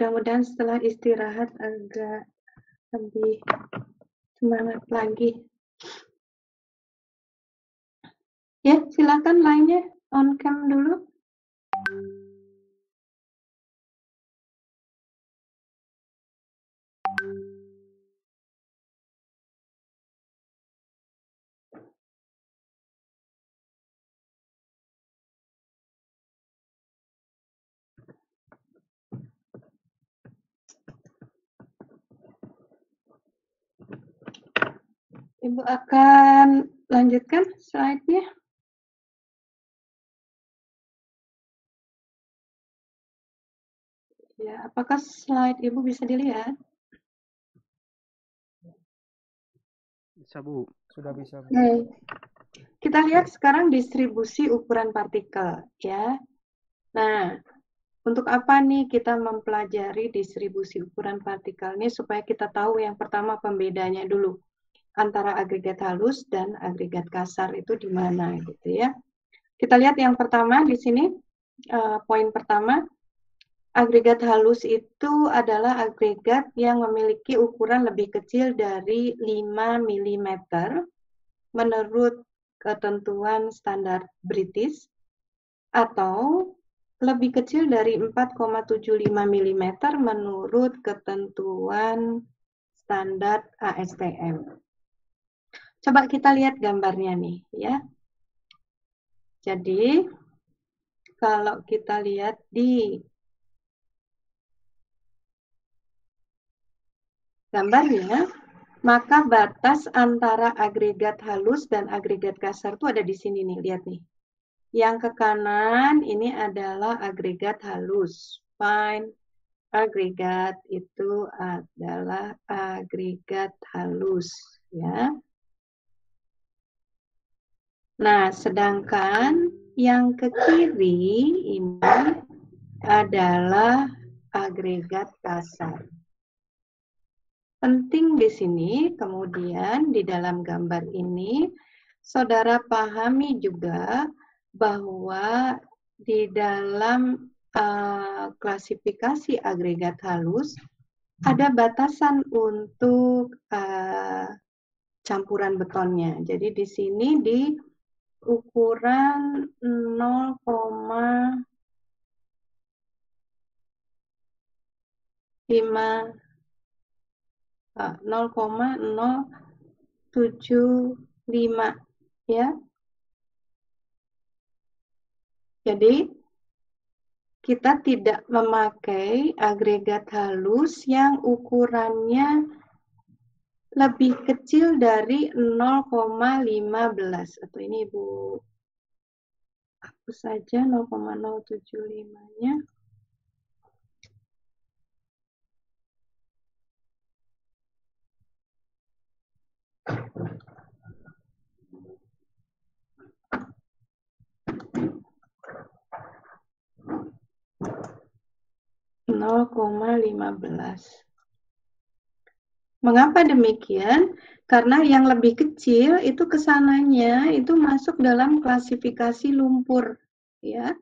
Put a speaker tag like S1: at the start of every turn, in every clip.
S1: Mudah-mudahan setelah istirahat agak lebih semangat lagi. Ya, silakan lainnya on cam dulu. Ibu akan lanjutkan slide-nya. Ya, apakah slide Ibu bisa dilihat?
S2: Bisa, Bu. Sudah bisa, Bu.
S1: Oke. Kita lihat sekarang distribusi ukuran partikel, ya. Nah, untuk apa nih kita mempelajari distribusi ukuran partikel ini supaya kita tahu yang pertama pembedanya dulu antara agregat halus dan agregat kasar itu di mana gitu ya. Kita lihat yang pertama di sini, poin pertama, agregat halus itu adalah agregat yang memiliki ukuran lebih kecil dari 5 mm menurut ketentuan standar British atau lebih kecil dari 4,75 mm menurut ketentuan standar ASTM. Coba kita lihat gambarnya nih ya. Jadi kalau kita lihat di gambarnya, maka batas antara agregat halus dan agregat kasar itu ada di sini nih, lihat nih. Yang ke kanan ini adalah agregat halus. Fine. Agregat itu adalah agregat halus, ya. Nah, sedangkan yang ke kiri ini adalah agregat kasar. Penting di sini, kemudian di dalam gambar ini, saudara pahami juga bahwa di dalam klasifikasi agregat halus, ada batasan untuk campuran betonnya. Jadi di sini di ukuran 0,075 ya. Jadi kita tidak memakai agregat halus yang ukurannya lebih kecil dari 0,15 atau ini Ibu hapus saja 0,075-nya. Mengapa demikian? Karena yang lebih kecil itu kesananya itu masuk dalam klasifikasi lumpur, ya,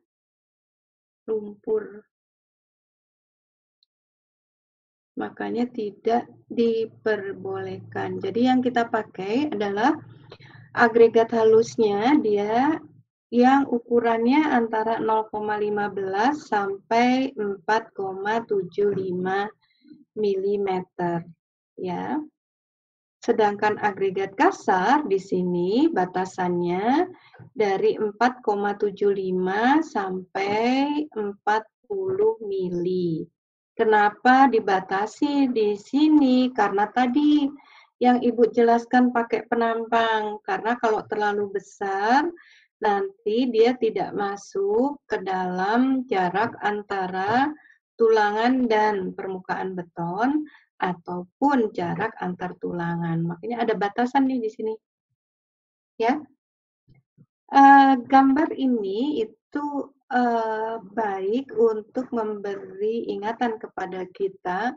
S1: lumpur. Makanya tidak diperbolehkan. Jadi yang kita pakai adalah agregat halusnya dia yang ukurannya antara 0,15 sampai 4,75 mm ya. Sedangkan agregat kasar di sini batasannya dari 4,75 sampai 40 mili. Kenapa dibatasi di sini? Karena tadi yang Ibu jelaskan pakai penampang. Karena kalau terlalu besar, nanti dia tidak masuk ke dalam jarak antara tulangan dan permukaan beton ataupun jarak antar tulangan. Makanya ada batasan nih di sini. Ya. Gambar ini itu baik untuk memberi ingatan kepada kita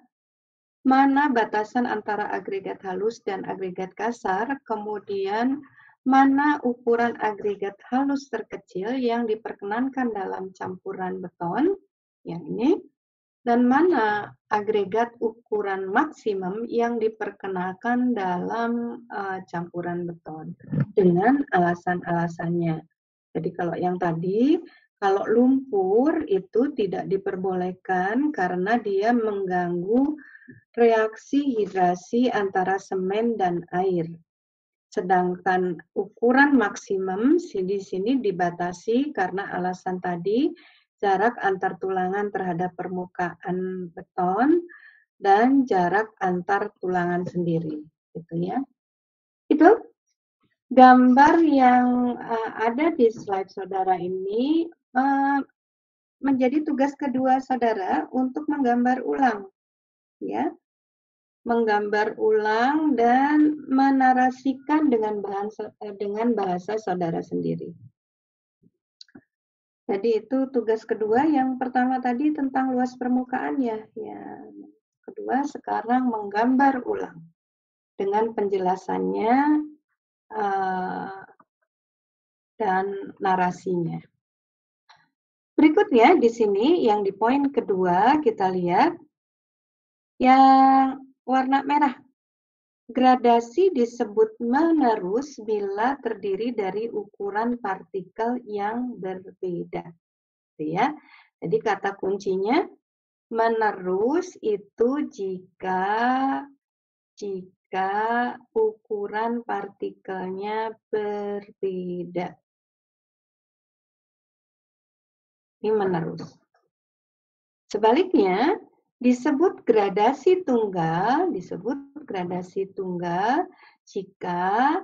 S1: mana batasan antara agregat halus dan agregat kasar, kemudian mana ukuran agregat halus terkecil yang diperkenankan dalam campuran beton, yang ini, dan mana agregat ukuran maksimum yang diperkenalkan dalam campuran beton dengan alasan-alasannya. Jadi kalau yang tadi, kalau lumpur itu tidak diperbolehkan karena dia mengganggu reaksi hidrasi antara semen dan air. Sedangkan ukuran maksimum di sini dibatasi karena alasan tadi, jarak antar tulangan terhadap permukaan beton dan jarak antar tulangan sendiri, gitu ya. Itu gambar yang ada di slide saudara ini menjadi tugas kedua saudara untuk menggambar ulang, ya, menggambar ulang dan menarasikan dengan bahasa saudara sendiri. Jadi itu tugas kedua. Yang pertama tadi tentang luas permukaannya, ya. Kedua sekarang menggambar ulang dengan penjelasannya dan narasinya. Berikutnya di sini yang di poin kedua kita lihat yang warna merah. Gradasi disebut menerus bila terdiri dari ukuran partikel yang berbeda. Ya. Jadi kata kuncinya menerus itu jika ukuran partikelnya berbeda. Ini menerus. Sebaliknya, disebut gradasi tunggal jika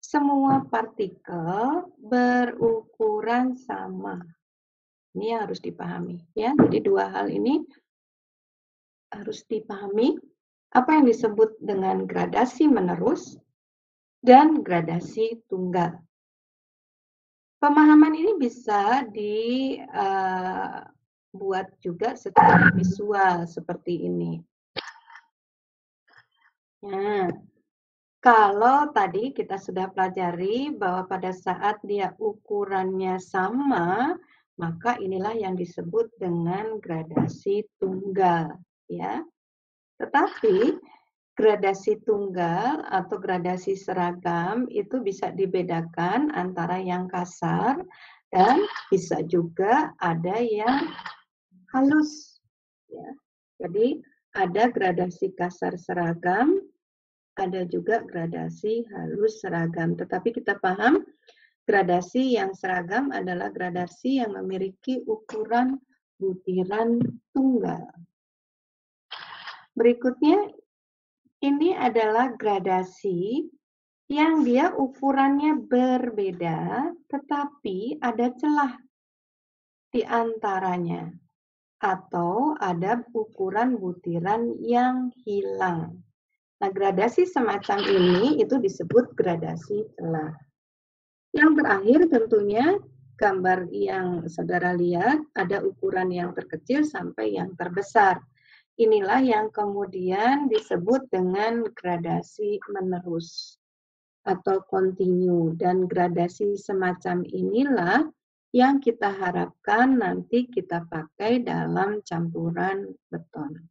S1: semua partikel berukuran sama. Ini yang harus dipahami, ya. Jadi dua hal ini harus dipahami. Apa yang disebut dengan gradasi menerus dan gradasi tunggal. Pemahaman ini bisa dibuat juga secara visual seperti ini. Nah, kalau tadi kita sudah pelajari bahwa pada saat dia ukurannya sama, maka inilah yang disebut dengan gradasi tunggal, ya. Tetapi gradasi tunggal atau gradasi seragam itu bisa dibedakan antara yang kasar dan bisa juga ada yang halus. Ya. Jadi ada gradasi kasar seragam, ada juga gradasi halus seragam. Tetapi kita paham gradasi yang seragam adalah gradasi yang memiliki ukuran butiran tunggal. Berikutnya, ini adalah gradasi yang dia ukurannya berbeda, tetapi ada celah di antaranya, atau ada ukuran butiran yang hilang. Nah, gradasi semacam ini itu disebut gradasi celah. Yang terakhir tentunya gambar yang saudara lihat ada ukuran yang terkecil sampai yang terbesar. Inilah yang kemudian disebut dengan gradasi menerus atau kontinu. Dan gradasi semacam inilah yang kita harapkan nanti kita pakai dalam campuran beton.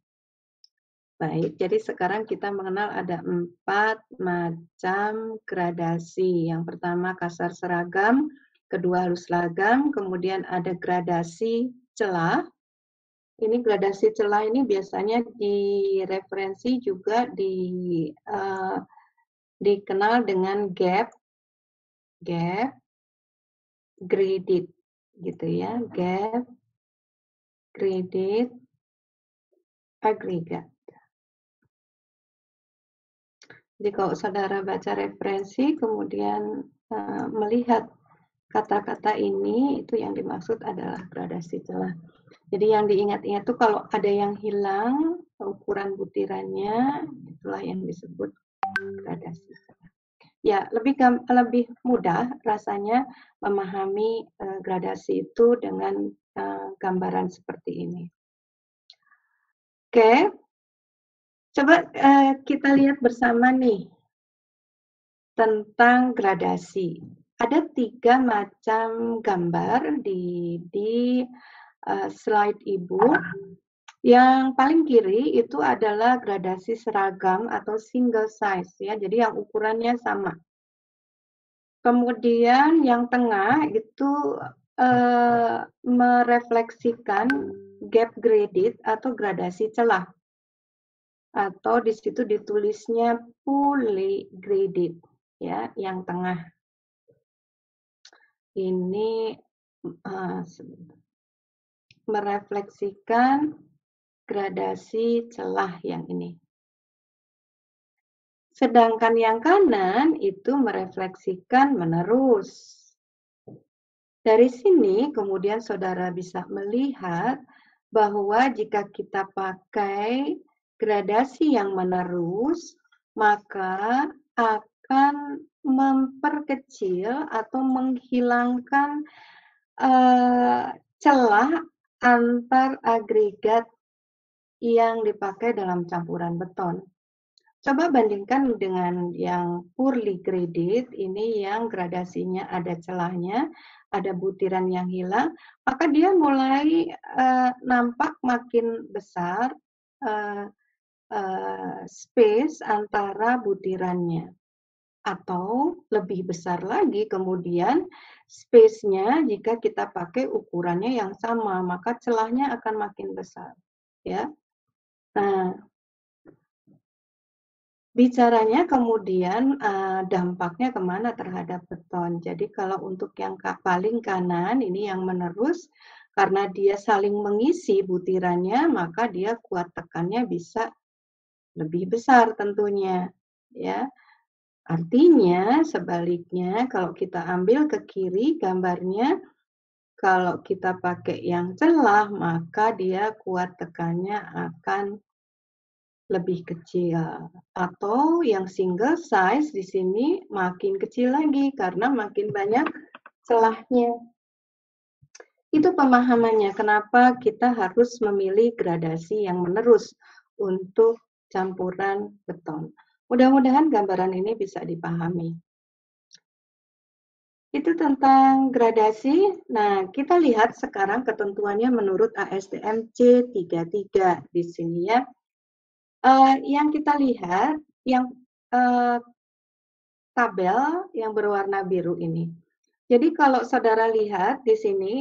S1: Baik, jadi sekarang kita mengenal ada 4 macam gradasi. Yang pertama kasar seragam, kedua halus seragam, kemudian ada gradasi celah. Ini gradasi celah ini biasanya direferensi juga dikenal dengan gap, graded, gitu ya, gap, graded, agregat. Jadi kalau saudara baca referensi, kemudian melihat kata-kata ini, itu yang dimaksud adalah gradasi celah. Jadi yang diingat-ingat itu kalau ada yang hilang ukuran butirannya, itulah yang disebut gradasi celah. Ya, lebih mudah rasanya memahami gradasi itu dengan gambaran seperti ini. Oke, coba kita lihat bersama nih tentang gradasi. Ada 3 macam gambar di slide Ibu. Yang paling kiri itu adalah gradasi seragam atau single size ya, jadi yang ukurannya sama. Kemudian yang tengah itu merefleksikan gap graded atau gradasi celah. Atau di situ ditulisnya fully graded ya, yang tengah. Ini merefleksikan gradasi celah yang ini. Sedangkan yang kanan itu merefleksikan menerus. Dari sini kemudian saudara bisa melihat bahwa jika kita pakai gradasi yang menerus, maka akan memperkecil atau menghilangkan celah antar agregat yang dipakai dalam campuran beton. Coba bandingkan dengan yang poorly graded, ini yang gradasinya ada celahnya, ada butiran yang hilang, maka dia mulai nampak makin besar space antara butirannya. Atau lebih besar lagi kemudian space-nya jika kita pakai ukurannya yang sama, maka celahnya akan makin besar. Ya. Nah, bicaranya kemudian dampaknya kemana terhadap beton. Jadi kalau untuk yang paling kanan, ini yang menerus, karena dia saling mengisi butirannya, maka dia kuat tekannya bisa lebih besar tentunya. Ya. Artinya sebaliknya kalau kita ambil ke kiri gambarnya, kalau kita pakai yang celah, maka dia kuat tekannya akan lebih kecil. Atau yang single size di sini makin kecil lagi karena makin banyak celahnya. Itu pemahamannya kenapa kita harus memilih gradasi yang menerus untuk campuran beton. Mudah-mudahan gambaran ini bisa dipahami. Itu tentang gradasi. Nah, kita lihat sekarang ketentuannya menurut ASTM C33 di sini ya. Yang kita lihat, yang tabel yang berwarna biru ini. Jadi kalau saudara lihat di sini,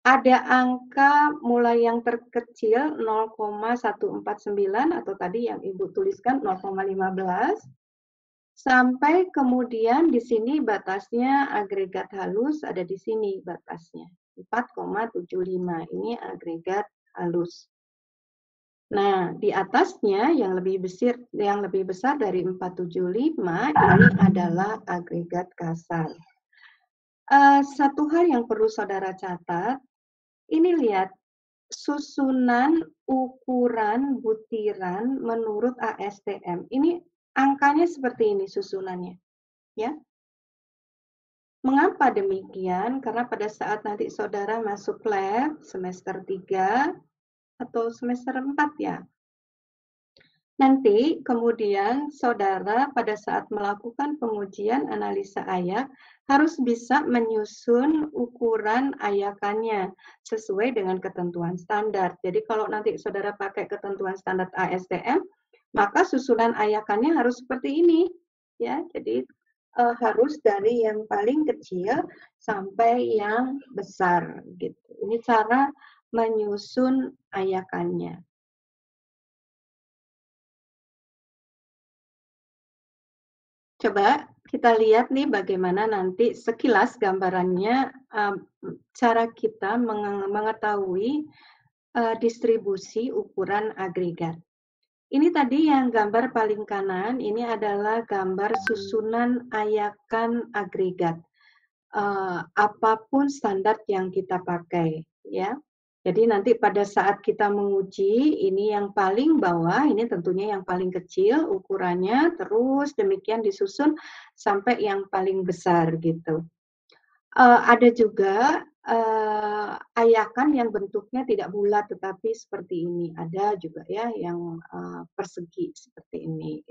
S1: ada angka mulai yang terkecil 0,149 atau tadi yang Ibu tuliskan 0,15 sampai kemudian di sini batasnya agregat halus ada di sini batasnya 4,75 ini agregat halus. Nah, di atasnya yang lebih besar dari 475 ini adalah agregat kasar. Satu hal yang perlu saudara catat, ini lihat susunan ukuran butiran menurut ASTM. Ini angkanya seperti ini susunannya, ya. Mengapa demikian? Karena pada saat nanti saudara masuk lab semester 3 atau semester 4 ya. Nanti kemudian saudara pada saat melakukan pengujian analisa ayak harus bisa menyusun ukuran ayakannya sesuai dengan ketentuan standar. Jadi kalau nanti saudara pakai ketentuan standar ASTM, maka susunan ayakannya harus seperti ini. Ya, jadi harus dari yang paling kecil sampai yang besar gitu. Ini cara menyusun ayakannya. Coba kita lihat nih bagaimana nanti sekilas gambarannya cara kita mengetahui distribusi ukuran agregat. Ini tadi yang gambar paling kanan, ini adalah gambar susunan ayakan agregat. Apapun standar yang kita pakai, ya. Jadi nanti pada saat kita menguji, ini yang paling bawah, ini tentunya yang paling kecil ukurannya, terus demikian disusun sampai yang paling besar gitu. Ada juga ayakan yang bentuknya tidak bulat tetapi seperti ini, ada juga ya yang persegi seperti ini.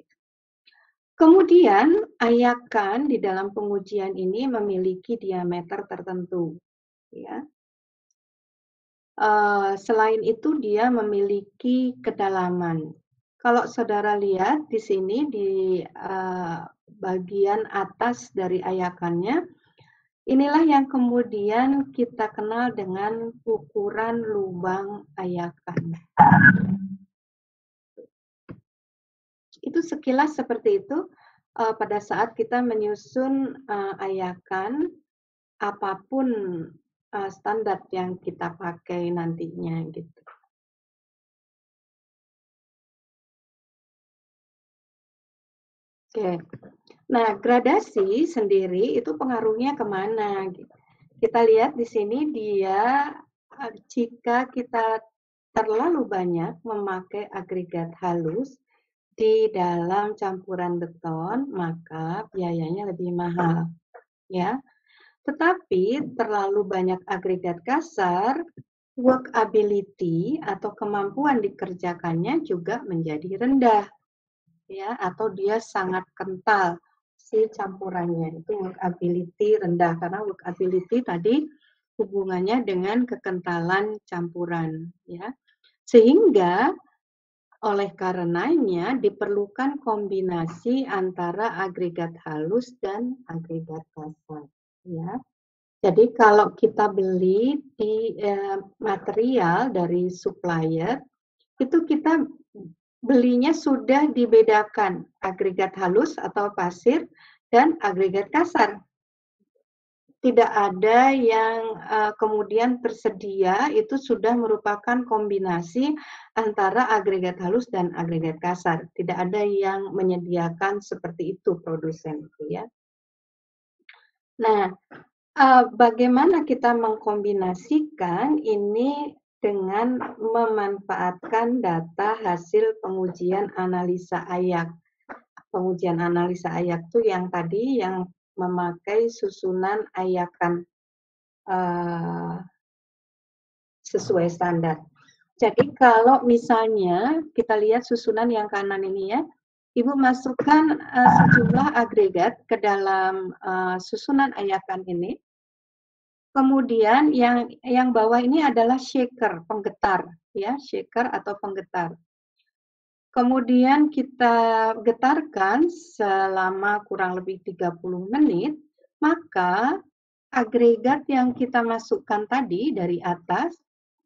S1: Kemudian ayakan di dalam pengujian ini memiliki diameter tertentu, ya. Selain itu dia memiliki kedalaman. Kalau saudara lihat di sini di bagian atas dari ayakannya, inilah yang kemudian kita kenal dengan ukuran lubang ayakan. Itu sekilas seperti itu pada saat kita menyusun ayakan apapun standar yang kita pakai nantinya gitu. Oke, nah gradasi sendiri itu pengaruhnya kemana? Kita lihat di sini dia jika kita terlalu banyak memakai agregat halus di dalam campuran beton, maka biayanya lebih mahal, ya. Tetapi terlalu banyak agregat kasar, workability atau kemampuan dikerjakannya juga menjadi rendah, ya, atau dia sangat kental si campurannya. Itu workability rendah karena workability tadi hubungannya dengan kekentalan campuran, ya. Sehingga oleh karenanya diperlukan kombinasi antara agregat halus dan agregat kasar, ya. Jadi kalau kita beli di material dari supplier, itu kita belinya sudah dibedakan agregat halus atau pasir dan agregat kasar. Tidak ada yang kemudian tersedia, itu sudah merupakan kombinasi antara agregat halus dan agregat kasar. Tidak ada yang menyediakan seperti itu produsen, ya. Nah, bagaimana kita mengkombinasikan ini dengan memanfaatkan data hasil pengujian analisa ayak. Pengujian analisa ayak itu yang tadi yang memakai susunan ayakan sesuai standar. Jadi kalau misalnya kita lihat susunan yang kanan ini ya, Ibu masukkan sejumlah agregat ke dalam susunan ayakan ini. Kemudian yang bawah ini adalah shaker, penggetar, ya, shaker atau penggetar. Kemudian kita getarkan selama kurang lebih 30 menit, maka agregat yang kita masukkan tadi dari atas,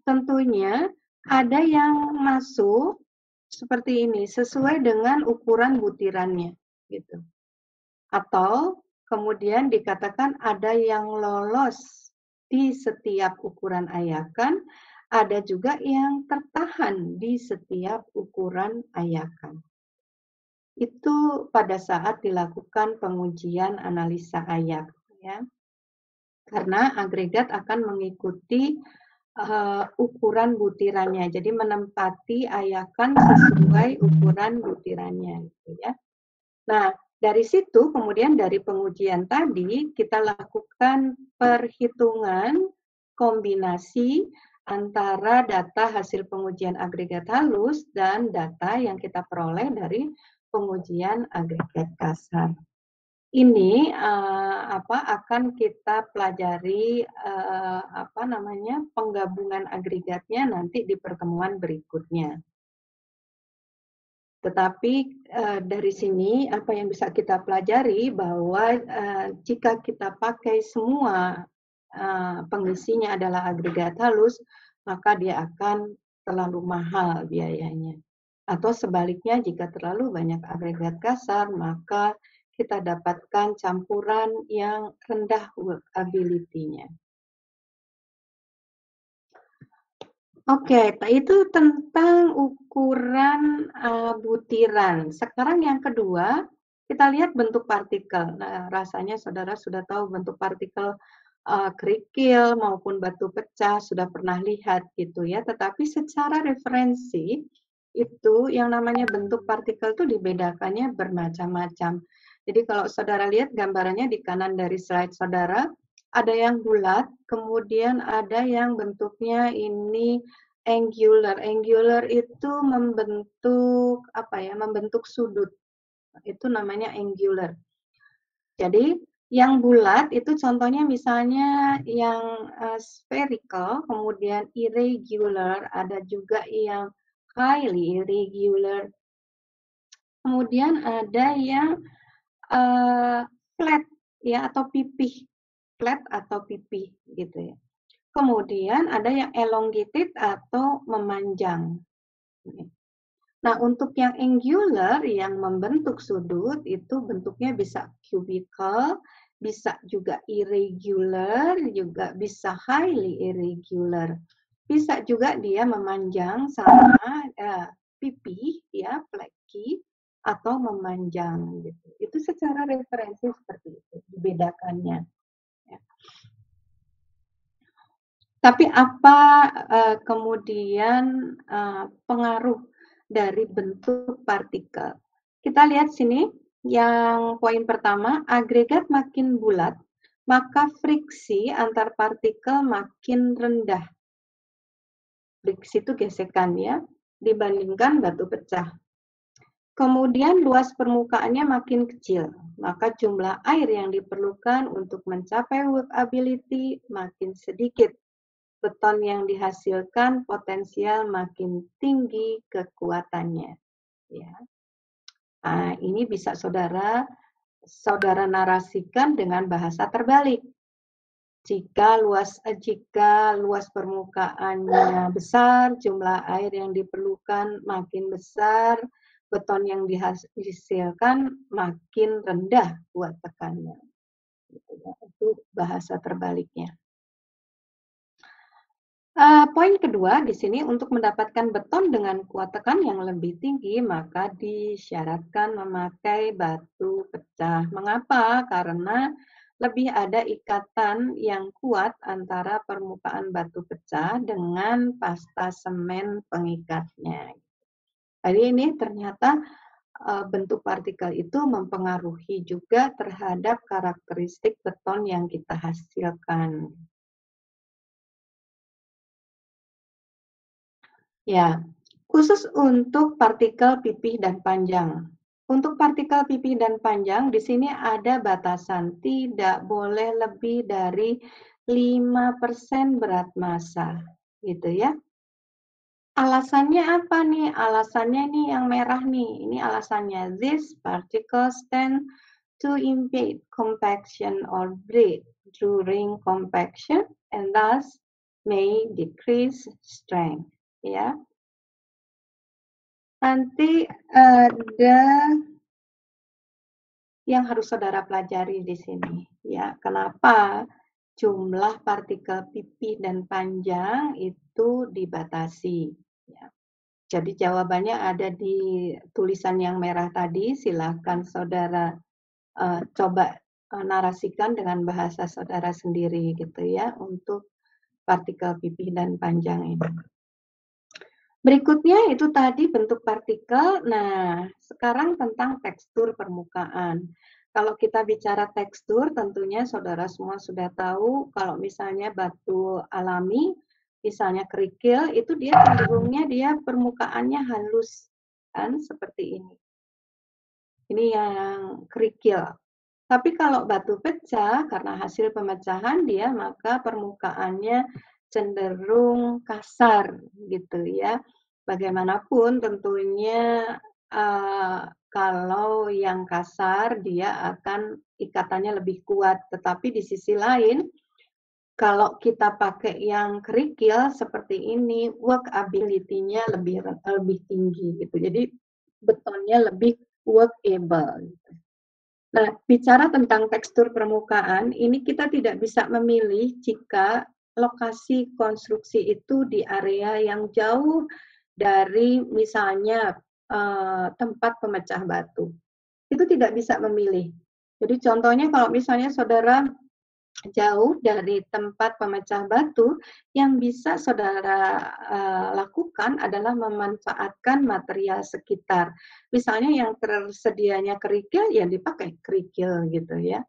S1: tentunya ada yang masuk seperti ini, sesuai dengan ukuran butirannya, gitu. Atau kemudian dikatakan ada yang lolos di setiap ukuran ayakan, ada juga yang tertahan di setiap ukuran ayakan. Itu pada saat dilakukan pengujian analisa ayak, ya. Karena agregat akan mengikuti ukuran butirannya, jadi menempati ayakan sesuai ukuran butirannya, gitu ya. Nah, dari situ kemudian dari pengujian tadi kita lakukan perhitungan kombinasi antara data hasil pengujian agregat halus dan data yang kita peroleh dari pengujian agregat kasar. Ini akan kita pelajari penggabungan agregatnya nanti di pertemuan berikutnya. Tetapi dari sini apa yang bisa kita pelajari bahwa jika kita pakai semua pengisinya adalah agregat halus, maka dia akan terlalu mahal biayanya. Atau sebaliknya jika terlalu banyak agregat kasar, maka kita dapatkan campuran yang rendah workability-nya. Oke, itu tentang ukuran butiran. Sekarang yang kedua, kita lihat bentuk partikel. Nah, rasanya saudara sudah tahu bentuk partikel kerikil maupun batu pecah, sudah pernah lihat gitu ya. Tetapi secara referensi, itu yang namanya bentuk partikel itu dibedakannya bermacam-macam. Jadi kalau saudara lihat gambarannya di kanan dari slide saudara, ada yang bulat, kemudian ada yang bentuknya ini angular. Angular itu membentuk membentuk sudut. Itu namanya angular. Jadi Yang bulat itu contohnya misalnya yang spherical, kemudian irregular, ada juga yang highly irregular. Kemudian ada yang flat ya atau pipih, flat atau pipih gitu ya. Kemudian ada yang elongated atau memanjang. Nah, untuk yang angular yang membentuk sudut itu bentuknya bisa cubical, bisa juga irregular, juga bisa highly irregular. Bisa juga dia memanjang sama pipi ya, flaky atau memanjang gitu. Itu secara referensi seperti itu dibedakannya. Ya. Tapi apa kemudian pengaruh dari bentuk partikel? Kita lihat sini, yang poin pertama, agregat makin bulat, maka friksi antar partikel makin rendah. Friksi itu gesekan ya, dibandingkan batu pecah. Kemudian luas permukaannya makin kecil, maka jumlah air yang diperlukan untuk mencapai workability makin sedikit. Beton yang dihasilkan potensial makin tinggi kekuatannya. Ya. Nah, ini bisa saudara narasikan dengan bahasa terbalik. Jika luas permukaannya besar, jumlah air yang diperlukan makin besar, beton yang dihasilkan makin rendah kuat tekannya. Itu bahasa terbaliknya. Poin kedua di sini, untuk mendapatkan beton dengan kuat tekan yang lebih tinggi, maka disyaratkan memakai batu pecah. Mengapa? Karena lebih ada ikatan yang kuat antara permukaan batu pecah dengan pasta semen pengikatnya. Jadi ini ternyata bentuk partikel itu mempengaruhi juga terhadap karakteristik beton yang kita hasilkan. Ya, khusus untuk partikel pipih dan panjang. Untuk partikel pipih dan panjang, di sini ada batasan, tidak boleh lebih dari 5% berat massa, gitu ya. Alasannya apa nih? Alasannya nih yang merah nih, ini alasannya. These particles tend to impede compaction or break during compaction and thus may decrease strength, ya. Nanti ada yang harus saudara pelajari di sini, ya. Kenapa jumlah partikel pipih dan panjang itu dibatasi? Ya. Jadi jawabannya ada di tulisan yang merah tadi. Silakan saudara coba narasikan dengan bahasa saudara sendiri, gitu ya, untuk partikel pipih dan panjang ini. Berikutnya itu tadi bentuk partikel. Nah, sekarang tentang tekstur permukaan. Kalau kita bicara tekstur, tentunya saudara semua sudah tahu kalau misalnya batu alami, misalnya kerikil, itu dia cenderungnya dia permukaannya halus, kan, seperti ini. Ini yang kerikil. Tapi kalau batu pecah, karena hasil pemecahan dia, maka permukaannya cenderung kasar, gitu ya. Bagaimanapun tentunya kalau yang kasar dia akan ikatannya lebih kuat. Tetapi di sisi lain, kalau kita pakai yang kerikil seperti ini, workability-nya lebih tinggi gitu. Jadi betonnya lebih workable. Gitu. Nah, bicara tentang tekstur permukaan, ini kita tidak bisa memilih jika lokasi konstruksi itu di area yang jauh dari misalnya tempat pemecah batu. Itu tidak bisa memilih. Jadi contohnya kalau misalnya saudara jauh dari tempat pemecah batu, yang bisa saudara lakukan adalah memanfaatkan material sekitar. Misalnya yang tersedianya kerikil, ya dipakai kerikil gitu ya.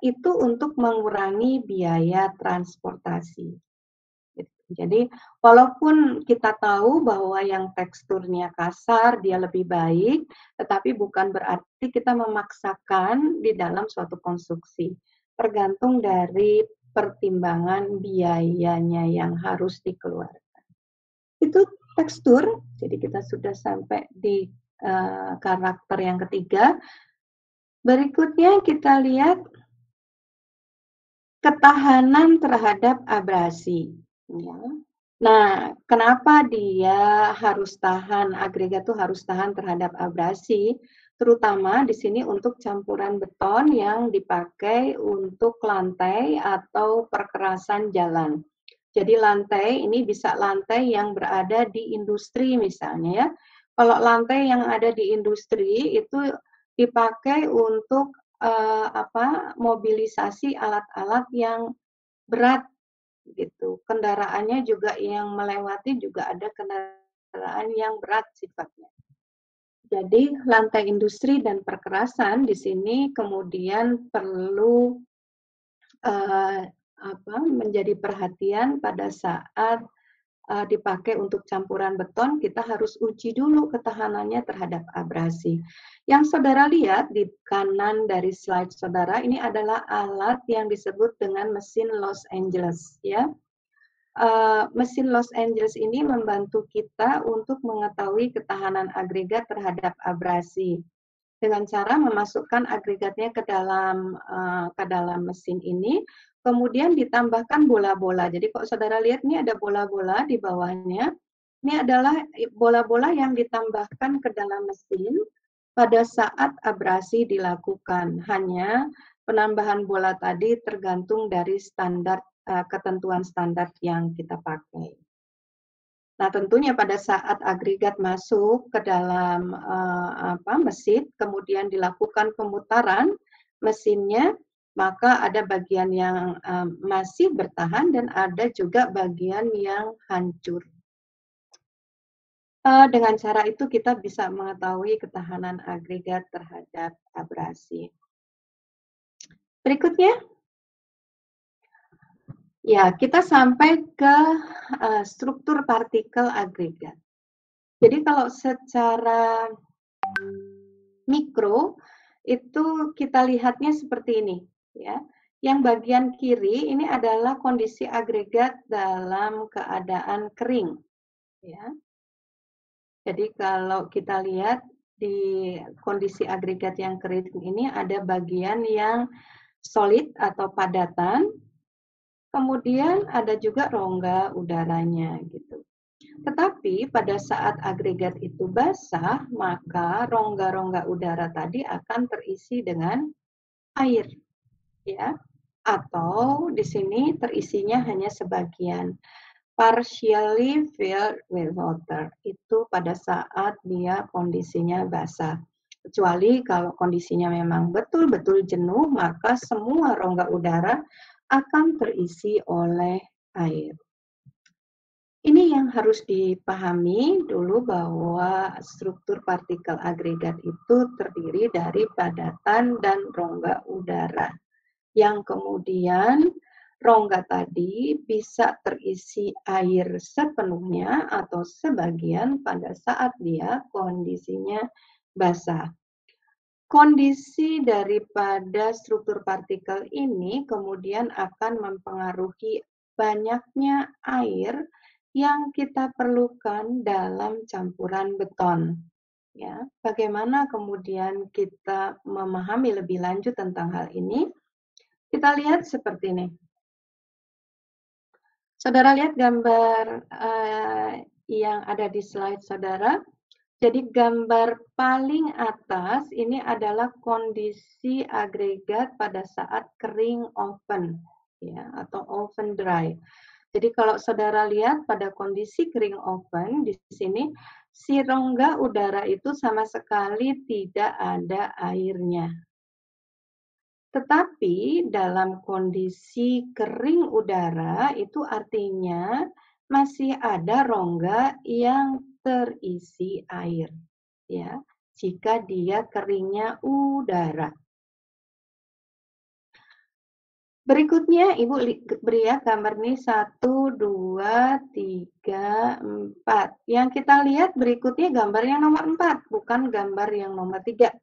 S1: Itu untuk mengurangi biaya transportasi. Jadi walaupun kita tahu bahwa yang teksturnya kasar dia lebih baik, tetapi bukan berarti kita memaksakan di dalam suatu konstruksi. Tergantung dari pertimbangan biayanya yang harus dikeluarkan. Itu tekstur, jadi kita sudah sampai di karakter yang ketiga. Berikutnya kita lihat ketahanan terhadap abrasi. Ya. Nah, kenapa dia harus tahan, agregat itu harus tahan terhadap abrasi, terutama di sini untuk campuran beton yang dipakai untuk lantai atau perkerasan jalan. Jadi lantai ini bisa lantai yang berada di industri misalnya ya. Kalau lantai yang ada di industri itu dipakai untuk mobilisasi alat-alat yang berat gitu. Kendaraannya juga yang melewati juga ada kendaraan yang berat sifatnya. Jadi lantai industri dan perkerasan di sini kemudian perlu menjadi perhatian pada saat dipakai untuk campuran beton, kita harus uji dulu ketahanannya terhadap abrasi. Yang saudara lihat di kanan dari slide saudara, ini adalah alat yang disebut dengan mesin Los Angeles. Ya. Mesin Los Angeles ini membantu kita untuk mengetahui ketahanan agregat terhadap abrasi. Dengan cara memasukkan agregatnya ke dalam mesin ini, kemudian ditambahkan bola-bola. Jadi kalau saudara lihat ini ada bola-bola di bawahnya. Ini adalah bola-bola yang ditambahkan ke dalam mesin pada saat abrasi dilakukan. Hanya penambahan bola tadi tergantung dari standar ketentuan standar yang kita pakai. Nah, tentunya pada saat agregat masuk ke dalam mesin, kemudian dilakukan pemutaran mesinnya, maka ada bagian yang masih bertahan dan ada juga bagian yang hancur. Dengan cara itu kita bisa mengetahui ketahanan agregat terhadap abrasi. Berikutnya, ya kita sampai ke struktur partikel agregat. Jadi kalau secara mikro itu kita lihatnya seperti ini, ya. Yang bagian kiri ini adalah kondisi agregat dalam keadaan kering, ya. Jadi kalau kita lihat di kondisi agregat yang kering ini ada bagian yang solid atau padatan, kemudian ada juga rongga udaranya gitu. Tetapi pada saat agregat itu basah, maka rongga-rongga udara tadi akan terisi dengan air, ya. Atau di sini terisinya hanya sebagian. Partially filled with water. Itu pada saat dia kondisinya basah. Kecuali kalau kondisinya memang betul-betul jenuh, maka semua rongga udara akan terisi oleh air. Ini yang harus dipahami dulu bahwa struktur partikel agregat itu terdiri dari padatan dan rongga udara. Yang kemudian rongga tadi bisa terisi air sepenuhnya atau sebagian pada saat dia kondisinya basah. Kondisi daripada struktur partikel ini kemudian akan mempengaruhi banyaknya air yang kita perlukan dalam campuran beton. Ya, bagaimana kemudian kita memahami lebih lanjut tentang hal ini? Kita lihat seperti ini. Saudara lihat gambar yang ada di slide saudara. Jadi gambar paling atas ini adalah kondisi agregat pada saat kering oven, ya, atau oven dry. Jadi kalau saudara lihat pada kondisi kering oven di sini si rongga udara itu sama sekali tidak ada airnya. Tetapi dalam kondisi kering udara itu artinya masih ada rongga yang terisi air, ya, jika dia keringnya udara. Berikutnya Ibu beri ya gambar nih 1, 2, 3, 4. Yang kita lihat berikutnya gambar yang nomor 4, bukan gambar yang nomor 3.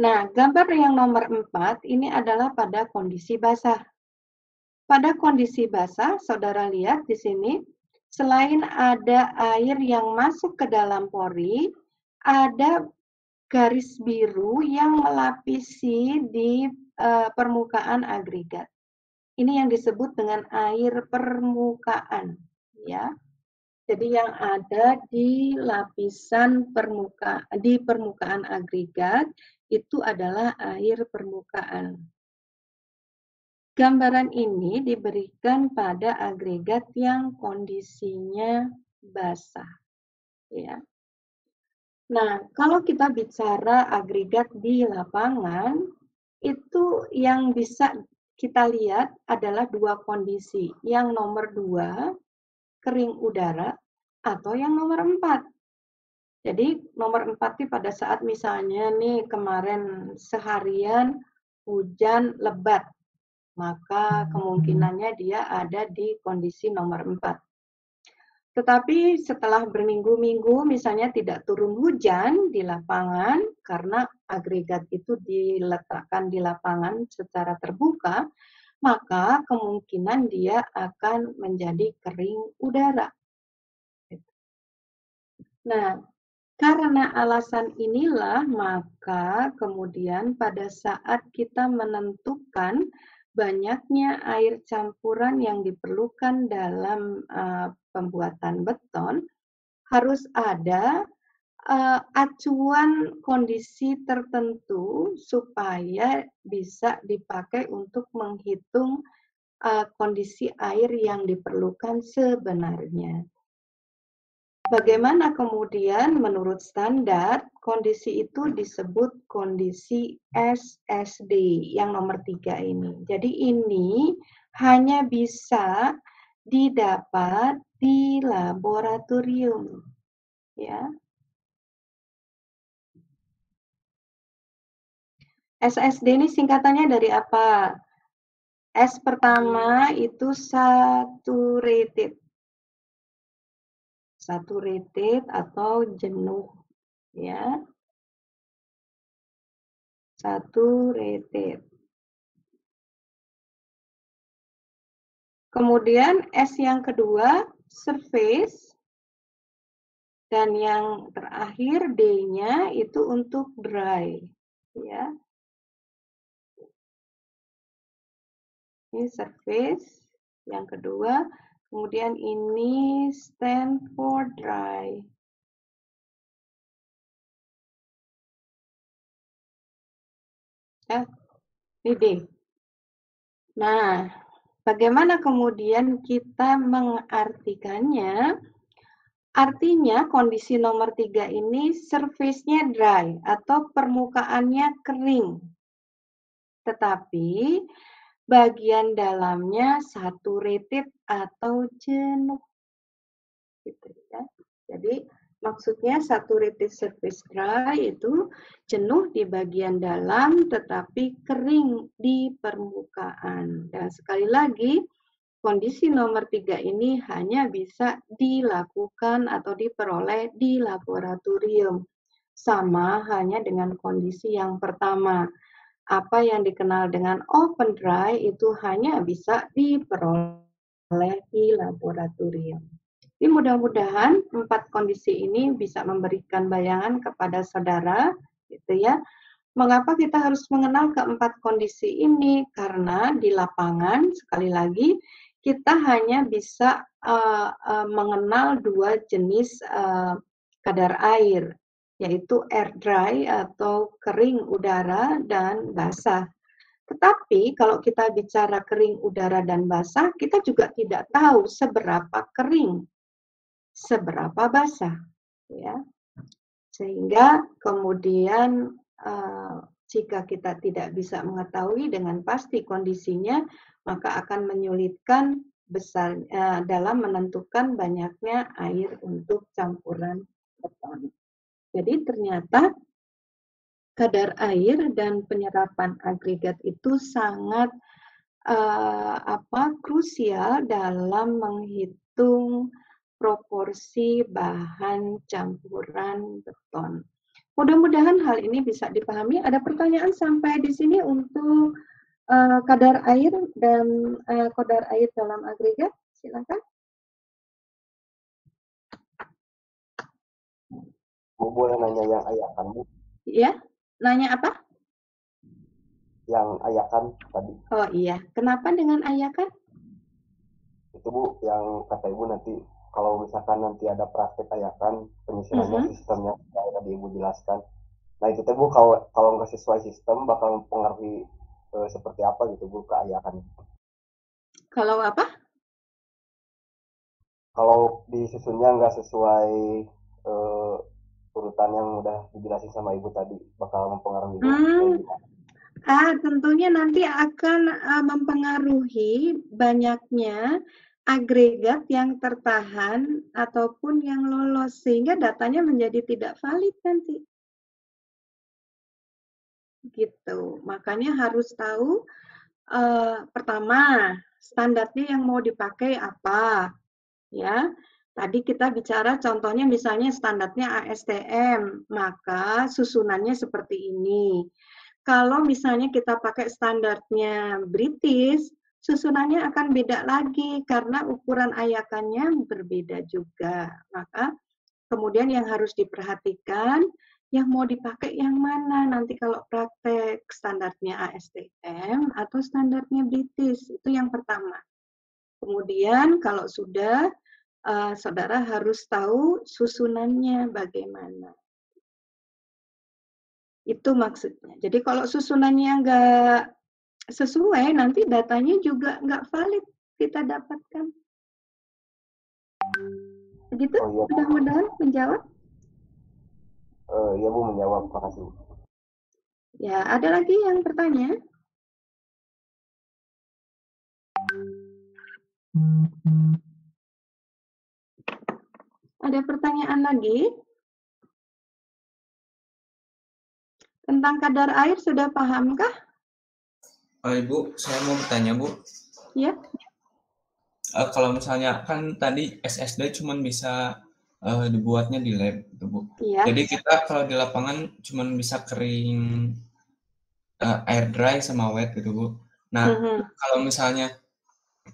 S1: Nah, gambar yang nomor 4 ini adalah pada kondisi basah. Pada kondisi basah, saudara lihat di sini, selain ada air yang masuk ke dalam pori, ada garis biru yang melapisi di permukaan agregat. Ini yang disebut dengan air permukaan, ya. Jadi yang ada di lapisan di permukaan agregat itu adalah air permukaan. Gambaran ini diberikan pada agregat yang kondisinya basah, ya. Nah, kalau kita bicara agregat di lapangan, itu yang bisa kita lihat adalah dua kondisi. Yang nomor 2, kering udara, atau yang nomor 4. Jadi nomor 4 itu pada saat misalnya nih kemarin seharian hujan lebat, maka kemungkinannya dia ada di kondisi nomor 4. Tetapi setelah berminggu-minggu misalnya tidak turun hujan di lapangan karena agregat itu diletakkan di lapangan secara terbuka, maka kemungkinan dia akan menjadi kering udara. Nah, karena alasan inilah maka kemudian pada saat kita menentukan banyaknya air campuran yang diperlukan dalam pembuatan beton, harus ada acuan kondisi tertentu supaya bisa dipakai untuk menghitung kondisi air yang diperlukan sebenarnya. Bagaimana kemudian menurut standar kondisi itu disebut kondisi SSD yang nomor 3 ini. Jadi ini hanya bisa didapat di laboratorium, ya. SSD ini singkatannya dari apa? S pertama itu saturated. Saturated atau jenuh, ya. Saturated. Kemudian S yang kedua, surface. Dan yang terakhir D-nya itu untuk dry, ya. Ini surface yang kedua, kemudian ini stand for dry. Ya, ini D. Nah, bagaimana kemudian kita mengartikannya? Artinya kondisi nomor 3 ini surface-nya dry atau permukaannya kering. Tetapi bagian dalamnya saturated atau jenuh. Gitu ya. Jadi maksudnya saturated surface dry itu jenuh di bagian dalam tetapi kering di permukaan. Dan sekali lagi kondisi nomor 3 ini hanya bisa dilakukan atau diperoleh di laboratorium. Sama hanya dengan kondisi yang pertama. Apa yang dikenal dengan open dry itu hanya bisa diperoleh di laboratorium. Jadi mudah-mudahan 4 kondisi ini bisa memberikan bayangan kepada saudara, gitu ya. Mengapa kita harus mengenal keempat kondisi ini? Karena di lapangan, sekali lagi, kita hanya bisa mengenal 2 jenis kadar air, yaitu air dry atau kering udara dan basah. Tetapi kalau kita bicara kering udara dan basah, kita juga tidak tahu seberapa kering, seberapa basah, ya. Sehingga kemudian jika kita tidak bisa mengetahui dengan pasti kondisinya, maka akan menyulitkan dalam menentukan banyaknya air untuk campuran beton. Jadi ternyata kadar air dan penyerapan agregat itu sangat krusial dalam menghitung proporsi bahan campuran beton. Mudah-mudahan hal ini bisa dipahami. Ada pertanyaan sampai di sini untuk kadar air dan kadar air dalam agregat? Silakan.
S3: Bu, boleh nanya yang ayakan, Bu?
S1: Iya, nanya apa?
S3: Yang ayakan tadi.
S1: Oh iya, kenapa dengan ayakan?
S3: Itu Bu, yang kata Ibu nanti kalau misalkan nanti ada praktek ayakan, penyusunannya sistemnya yang tadi Ibu jelaskan. Nah itu Bu, kalau nggak sesuai sistem bakal mempengaruhi seperti apa gitu Bu ke ayakan.
S1: Kalau apa?
S3: Kalau disusunnya nggak sesuai urutan yang udah dijelasin sama Ibu tadi, bakal mempengaruhi
S1: Tentunya nanti akan mempengaruhi banyaknya agregat yang tertahan ataupun yang lolos, sehingga datanya menjadi tidak valid nanti. Gitu. Makanya harus tahu pertama standarnya yang mau dipakai apa, ya. Tadi kita bicara contohnya misalnya standarnya ASTM, maka susunannya seperti ini. Kalau misalnya kita pakai standarnya British, susunannya akan beda lagi karena ukuran ayakannya berbeda juga. Maka kemudian yang harus diperhatikan, yang mau dipakai yang mana nanti kalau praktek, standarnya ASTM atau standarnya British, itu yang pertama. Kemudian kalau sudah, saudara harus tahu susunannya bagaimana. Itu maksudnya. Jadi kalau susunannya nggak sesuai, nanti datanya juga nggak valid kita dapatkan. Begitu?
S3: Oh, iya,
S1: mudah-mudahan menjawab.
S3: Iya Bu, menjawab. Makasih Bu.
S1: Ya, ada lagi yang bertanya? Ada pertanyaan lagi? Tentang kadar air sudah pahamkah?
S4: Ibu, saya mau bertanya, Bu.
S1: Ya.
S4: Kalau misalnya kan tadi SSD cuma bisa dibuatnya di lab, gitu, Bu.
S1: Ya.
S4: Jadi kita kalau di lapangan cuma bisa kering, air dry sama wet, gitu, Bu. Nah, kalau misalnya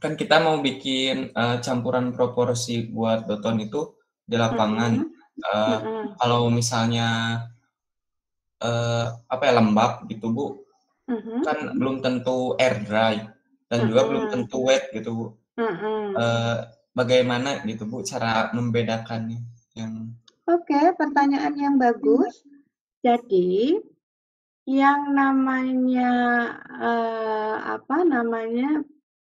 S4: kan kita mau bikin campuran proporsi buat beton itu di lapangan. Kalau misalnya lembab gitu Bu, kan belum tentu air dry dan juga belum tentu wet gitu Bu. Bagaimana gitu Bu cara membedakannya?
S1: Oke, pertanyaan yang bagus. Jadi yang namanya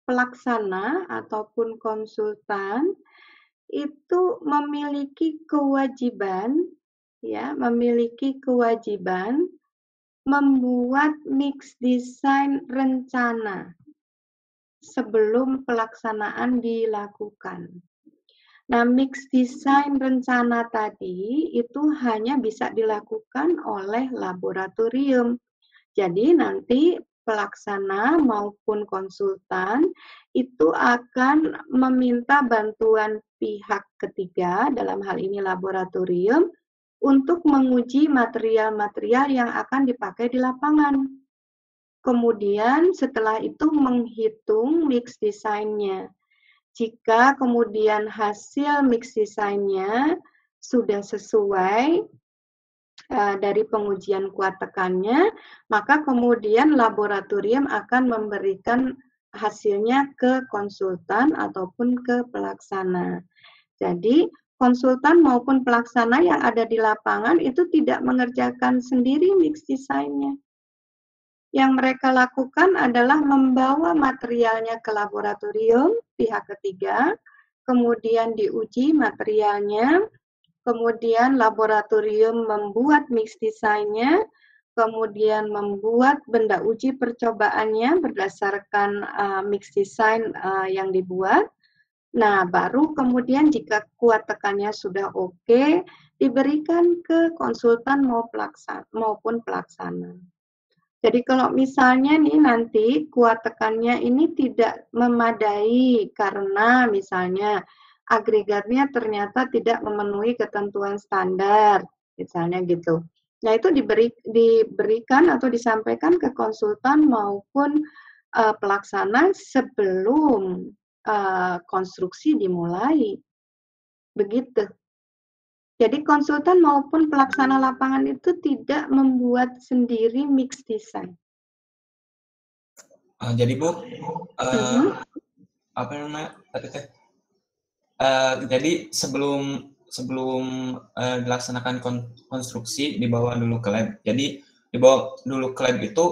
S1: pelaksana ataupun konsultan itu memiliki kewajiban membuat mix design rencana sebelum pelaksanaan dilakukan. Nah, mix design rencana tadi itu hanya bisa dilakukan oleh laboratorium. Jadi nanti pelaksana maupun konsultan itu akan meminta bantuan pihak ketiga, dalam hal ini laboratorium, untuk menguji material-material yang akan dipakai di lapangan. Kemudian setelah itu menghitung mix desainnya. Jika kemudian hasil mix desainnya sudah sesuai dari pengujian kuat tekannya, maka kemudian laboratorium akan memberikan hasilnya ke konsultan ataupun ke pelaksana. Jadi konsultan maupun pelaksana yang ada di lapangan itu tidak mengerjakan sendiri mix desainnya. Yang mereka lakukan adalah membawa materialnya ke laboratorium pihak ketiga, kemudian diuji materialnya, kemudian laboratorium membuat mix desainnya, kemudian membuat benda uji percobaannya berdasarkan mix design yang dibuat. Nah, baru kemudian jika kuat tekannya sudah oke, diberikan ke konsultan maupun pelaksana. Jadi kalau misalnya nih nanti kuat tekannya ini tidak memadai karena misalnya agregatnya ternyata tidak memenuhi ketentuan standar, misalnya gitu. Nah, itu diberikan atau disampaikan ke konsultan maupun pelaksana sebelum konstruksi dimulai. Begitu. Jadi konsultan maupun pelaksana lapangan itu tidak membuat sendiri mix design.
S4: Jadi Bu, apa namanya? Jadi sebelum dilaksanakan konstruksi dibawa dulu ke lab. Jadi dibawa dulu ke lab itu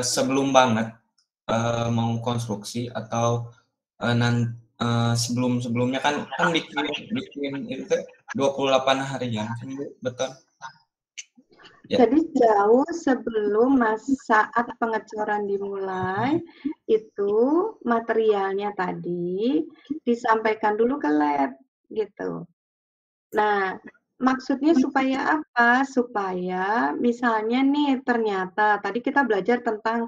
S4: sebelum banget mau konstruksi atau sebelumnya kan bikin itu 28 harian, betul?
S1: Ya. Jadi jauh sebelum saat pengecoran dimulai, itu materialnya tadi disampaikan dulu ke lab, gitu. Nah, maksudnya supaya apa? Supaya misalnya nih ternyata tadi kita belajar tentang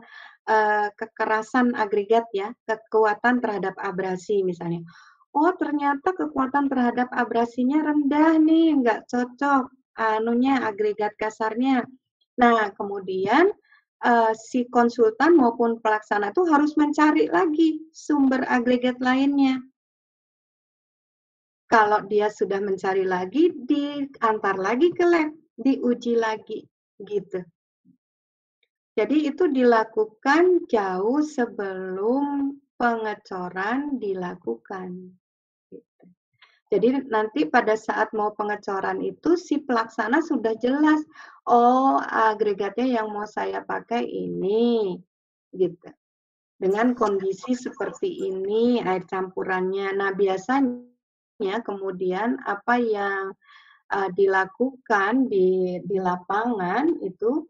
S1: kekerasan agregat ya, kekuatan terhadap abrasi misalnya. Oh, ternyata kekuatan terhadap abrasinya rendah nih, nggak cocok agregat kasarnya. Nah, kemudian si konsultan maupun pelaksana itu harus mencari lagi sumber agregat lainnya. Kalau dia sudah mencari lagi, diantar lagi ke lab, diuji lagi, gitu. Jadi itu dilakukan jauh sebelum pengecoran dilakukan. Gitu. Jadi nanti pada saat mau pengecoran itu si pelaksana sudah jelas, oh agregatnya yang mau saya pakai ini, gitu. Dengan kondisi seperti ini air campurannya. Nah biasanya kemudian apa yang dilakukan di lapangan itu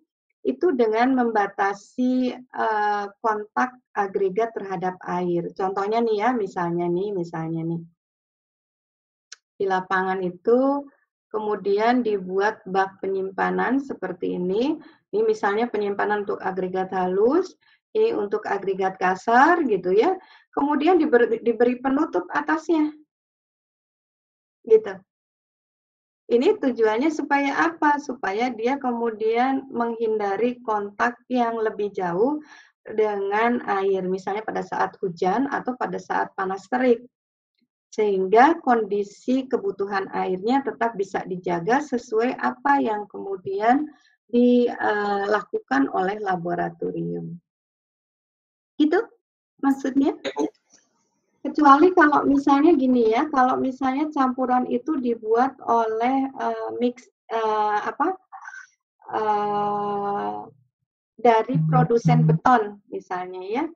S1: dengan membatasi kontak agregat terhadap air. Contohnya nih ya, misalnya nih di lapangan itu kemudian dibuat bak penyimpanan seperti ini. Ini misalnya penyimpanan untuk agregat halus, ini untuk agregat kasar gitu ya. Kemudian diberi penutup atasnya. Gitu. Ini tujuannya supaya apa? Supaya dia kemudian menghindari kontak yang lebih jauh dengan air, misalnya pada saat hujan atau pada saat panas terik. Sehingga kondisi kebutuhan airnya tetap bisa dijaga sesuai apa yang kemudian dilakukan oleh laboratorium. Itu maksudnya? Kecuali kalau misalnya gini ya, kalau misalnya campuran itu dibuat oleh dari produsen beton misalnya ya,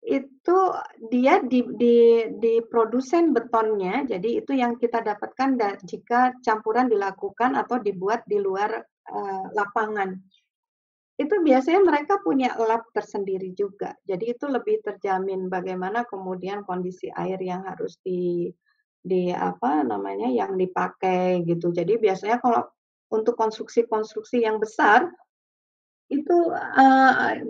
S1: itu dia di produsen betonnya, jadi itu yang kita dapatkan jika campuran dilakukan atau dibuat di luar lapangan. Itu biasanya mereka punya lab tersendiri juga. Jadi itu lebih terjamin bagaimana kemudian kondisi air yang harus yang dipakai gitu. Jadi biasanya kalau untuk konstruksi-konstruksi yang besar itu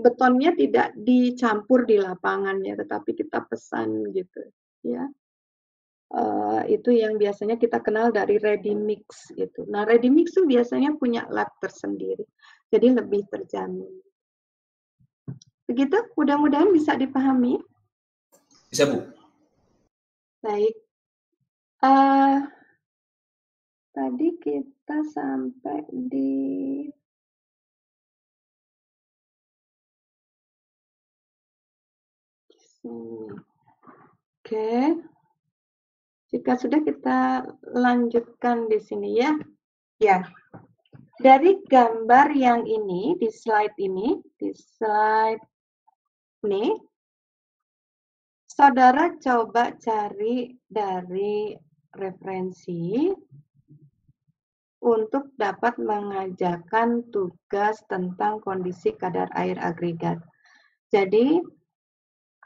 S1: betonnya tidak dicampur di lapangannya, tetapi kita pesan gitu ya. Itu yang biasanya kita kenal dari ready mix gitu. Nah, ready mix itu biasanya punya lab tersendiri. Jadi lebih terjamin. Begitu, mudah-mudahan bisa dipahami.
S4: Bisa, Bu.
S1: Baik. Tadi kita sampai di sini. Oke. Jika sudah kita lanjutkan di sini ya. Ya. Dari gambar yang ini, di slide ini, saudara coba cari dari referensi untuk dapat mengajarkan tugas tentang kondisi kadar air agregat. Jadi,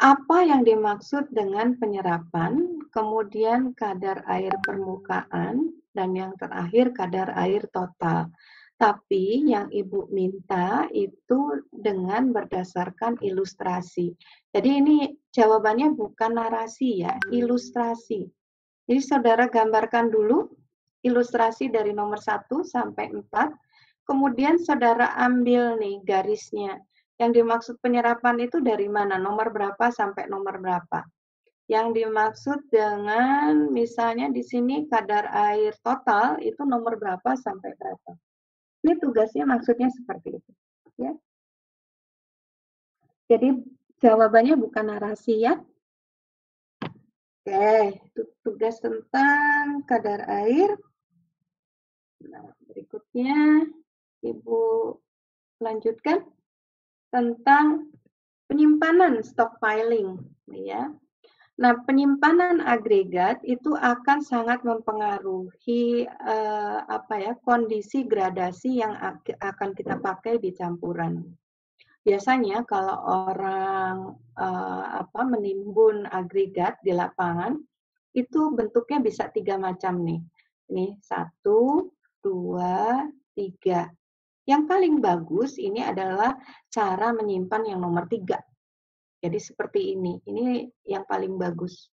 S1: Apa yang dimaksud dengan penyerapan, kemudian kadar air permukaan, dan yang terakhir kadar air total. Tapi yang Ibu minta itu dengan berdasarkan ilustrasi. Jadi ini jawabannya bukan narasi ya, ilustrasi. Jadi saudara gambarkan dulu ilustrasi dari nomor 1 sampai 4, kemudian saudara ambil nih garisnya. Yang dimaksud penyerapan itu dari mana? Nomor berapa sampai nomor berapa? Yang dimaksud dengan misalnya di sini kadar air total itu nomor berapa sampai berapa? Ini tugasnya maksudnya seperti itu. Ya. Jadi jawabannya bukan narasi ya. Oke, itu tugas tentang kadar air. Nah, berikutnya Ibu lanjutkan tentang penyimpanan stockpiling, ya. Nah, penyimpanan agregat itu akan sangat mempengaruhi kondisi gradasi yang akan kita pakai di campuran. Biasanya kalau orang menimbun agregat di lapangan itu bentuknya bisa 3 macam nih. Ini 1, 2, 3. Yang paling bagus ini adalah cara menyimpan yang nomor 3. Jadi seperti ini yang paling bagus.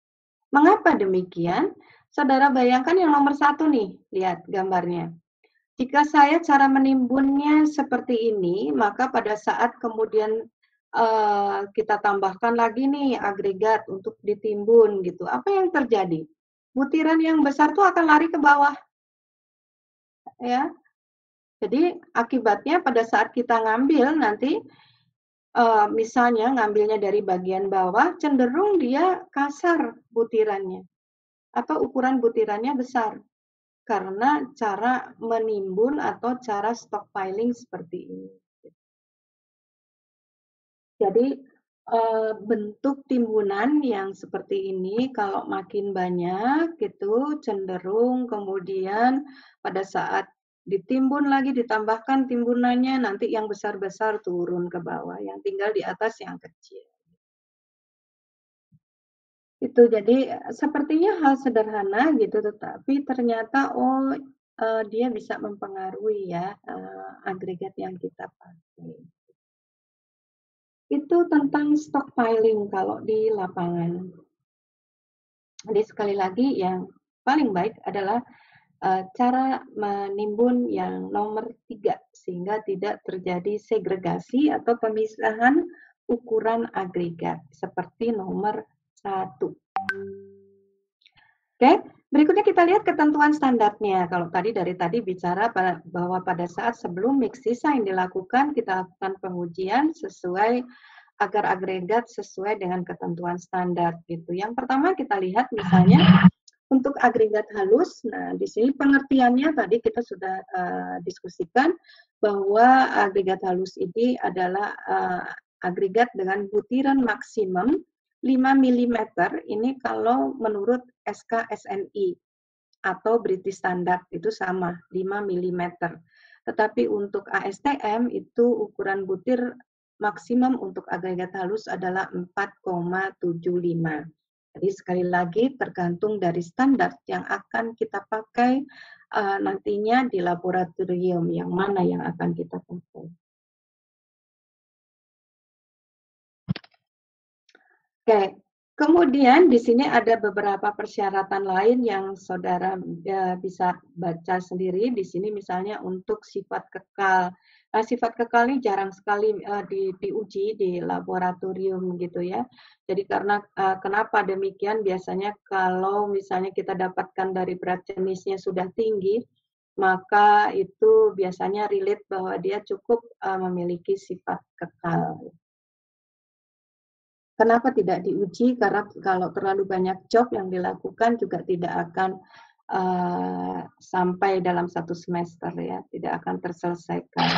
S1: Mengapa demikian? Saudara bayangkan yang nomor 1 nih, lihat gambarnya. Jika saya cara menimbunnya seperti ini, maka pada saat kemudian kita tambahkan lagi nih agregat untuk ditimbun gitu. Apa yang terjadi? Butiran yang besar tuh akan lari ke bawah. Ya. Jadi akibatnya pada saat kita ngambil nanti misalnya ngambilnya dari bagian bawah, cenderung dia kasar butirannya atau ukuran butirannya besar karena cara menimbun atau cara stockpiling seperti ini. Jadi bentuk timbunan yang seperti ini kalau makin banyak itu cenderung kemudian pada saat ditimbun lagi ditambahkan timbunannya nanti yang besar-besar turun ke bawah, yang tinggal di atas yang kecil. Itu jadi sepertinya hal sederhana gitu, tetapi ternyata dia bisa mempengaruhi ya agregat yang kita pakai. Itu tentang stockpiling kalau di lapangan. Jadi sekali lagi yang paling baik adalah cara menimbun yang nomor 3 sehingga tidak terjadi segregasi atau pemisahan ukuran agregat seperti nomor 1. Oke, berikutnya kita lihat ketentuan standarnya. Kalau dari tadi bicara bahwa pada saat sebelum mix design dilakukan, kita lakukan pengujian sesuai agar agregat sesuai dengan ketentuan standar gitu. Yang pertama kita lihat misalnya untuk agregat halus. Nah, di sini pengertiannya tadi kita sudah diskusikan bahwa agregat halus ini adalah agregat dengan butiran maksimum 5 mm ini kalau menurut SK SNI atau British Standard itu sama 5 mm. Tetapi untuk ASTM itu ukuran butir maksimum untuk agregat halus adalah 4,75. Jadi sekali lagi tergantung dari standar yang akan kita pakai nantinya di laboratorium yang mana yang akan kita pakai. Oke, kemudian di sini ada beberapa persyaratan lain yang saudara bisa baca sendiri. Di sini misalnya untuk sifat kekal. Nah, sifat kekal ini jarang sekali diuji di laboratorium gitu ya. Jadi karena kenapa demikian? Biasanya kalau misalnya kita dapatkan dari berat jenisnya sudah tinggi, maka itu biasanya relate bahwa dia cukup memiliki sifat kekal. Kenapa tidak diuji? Karena kalau terlalu banyak job yang dilakukan juga tidak akan sampai dalam 1 semester ya, tidak akan terselesaikan.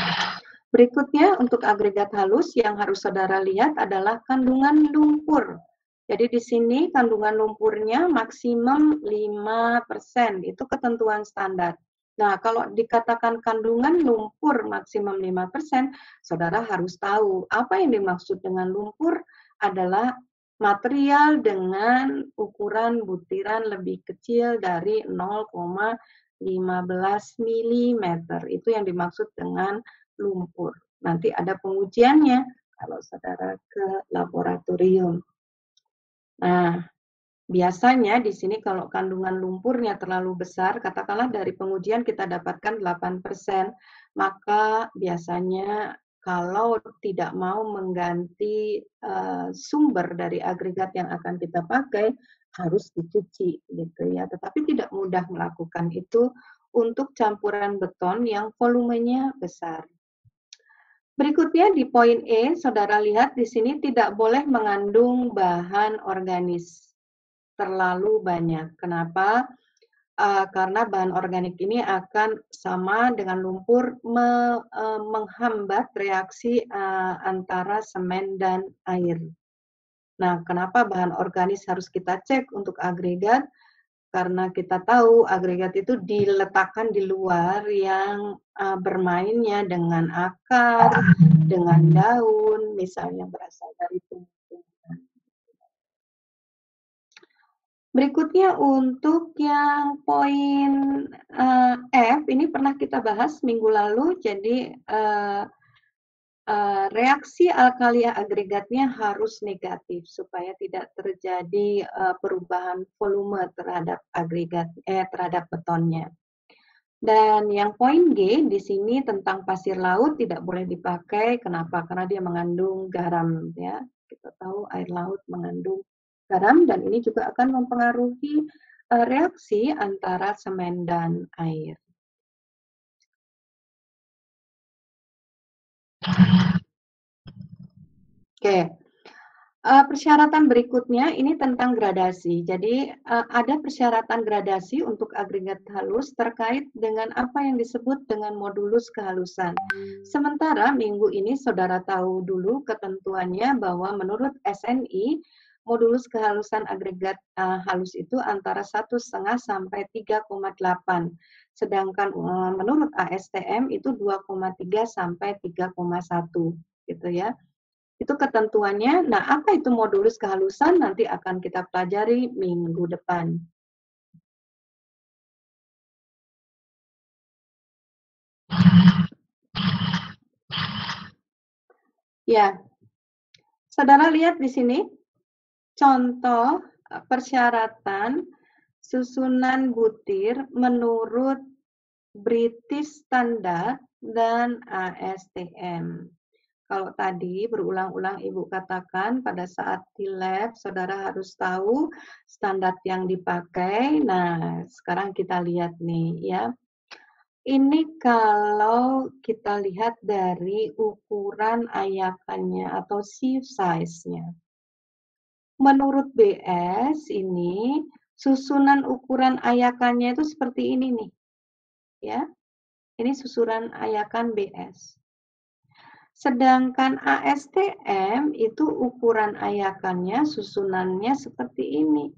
S1: Berikutnya untuk agregat halus yang harus saudara lihat adalah kandungan lumpur. Jadi di sini kandungan lumpurnya maksimum 5%, itu ketentuan standar. Nah, kalau dikatakan kandungan lumpur maksimum 5%, saudara harus tahu apa yang dimaksud dengan lumpur adalah material dengan ukuran butiran lebih kecil dari 0,15 mm. Itu yang dimaksud dengan lumpur. Nanti ada pengujiannya kalau saudara ke laboratorium. Nah, biasanya di sini kalau kandungan lumpurnya terlalu besar, katakanlah dari pengujian kita dapatkan 8%, maka biasanya kalau tidak mau mengganti sumber dari agregat yang akan kita pakai, harus dicuci gitu ya. Tetapi tidak mudah melakukan itu untuk campuran beton yang volumenya besar. Berikutnya di poin E, saudara lihat di sini tidak boleh mengandung bahan organis terlalu banyak. Kenapa? Karena bahan organik ini akan sama dengan lumpur menghambat reaksi antara semen dan air. Nah, kenapa bahan organis harus kita cek untuk agregat? Karena kita tahu agregat itu diletakkan di luar yang bermainnya dengan akar, dengan daun, misalnya berasal dari tumbuhan. Berikutnya untuk yang poin F, ini pernah kita bahas minggu lalu, jadi reaksi alkali agregatnya harus negatif supaya tidak terjadi perubahan volume terhadap terhadap betonnya. Dan yang poin G di sini tentang pasir laut tidak boleh dipakai. Kenapa? Karena dia mengandung garam ya. Kita tahu air laut mengandung garam dan ini juga akan mempengaruhi reaksi antara semen dan air. Oke, persyaratan berikutnya ini tentang gradasi. Jadi ada persyaratan gradasi untuk agregat halus terkait dengan apa yang disebut dengan modulus kehalusan. Sementara minggu ini saudara tahu dulu ketentuannya bahwa menurut SNI modulus kehalusan agregat halus itu antara 1,5 sampai 3,8. Sedangkan menurut ASTM itu 2,3 sampai 3,1 gitu ya. Itu ketentuannya. Nah, apa itu modulus kehalusan? Nanti akan kita pelajari minggu depan. Ya, saudara lihat di sini contoh persyaratan susunan butir menurut British Standard dan ASTM. Kalau tadi berulang-ulang Ibu katakan pada saat di lab, saudara harus tahu standar yang dipakai. Nah, sekarang kita lihat nih ya. Ini kalau kita lihat dari ukuran ayakannya atau sieve size-nya. Menurut BS ini, susunan ukuran ayakannya itu seperti ini nih. Ya, ini susunan ayakan BS. Sedangkan ASTM itu ukuran ayakannya, susunannya seperti ini.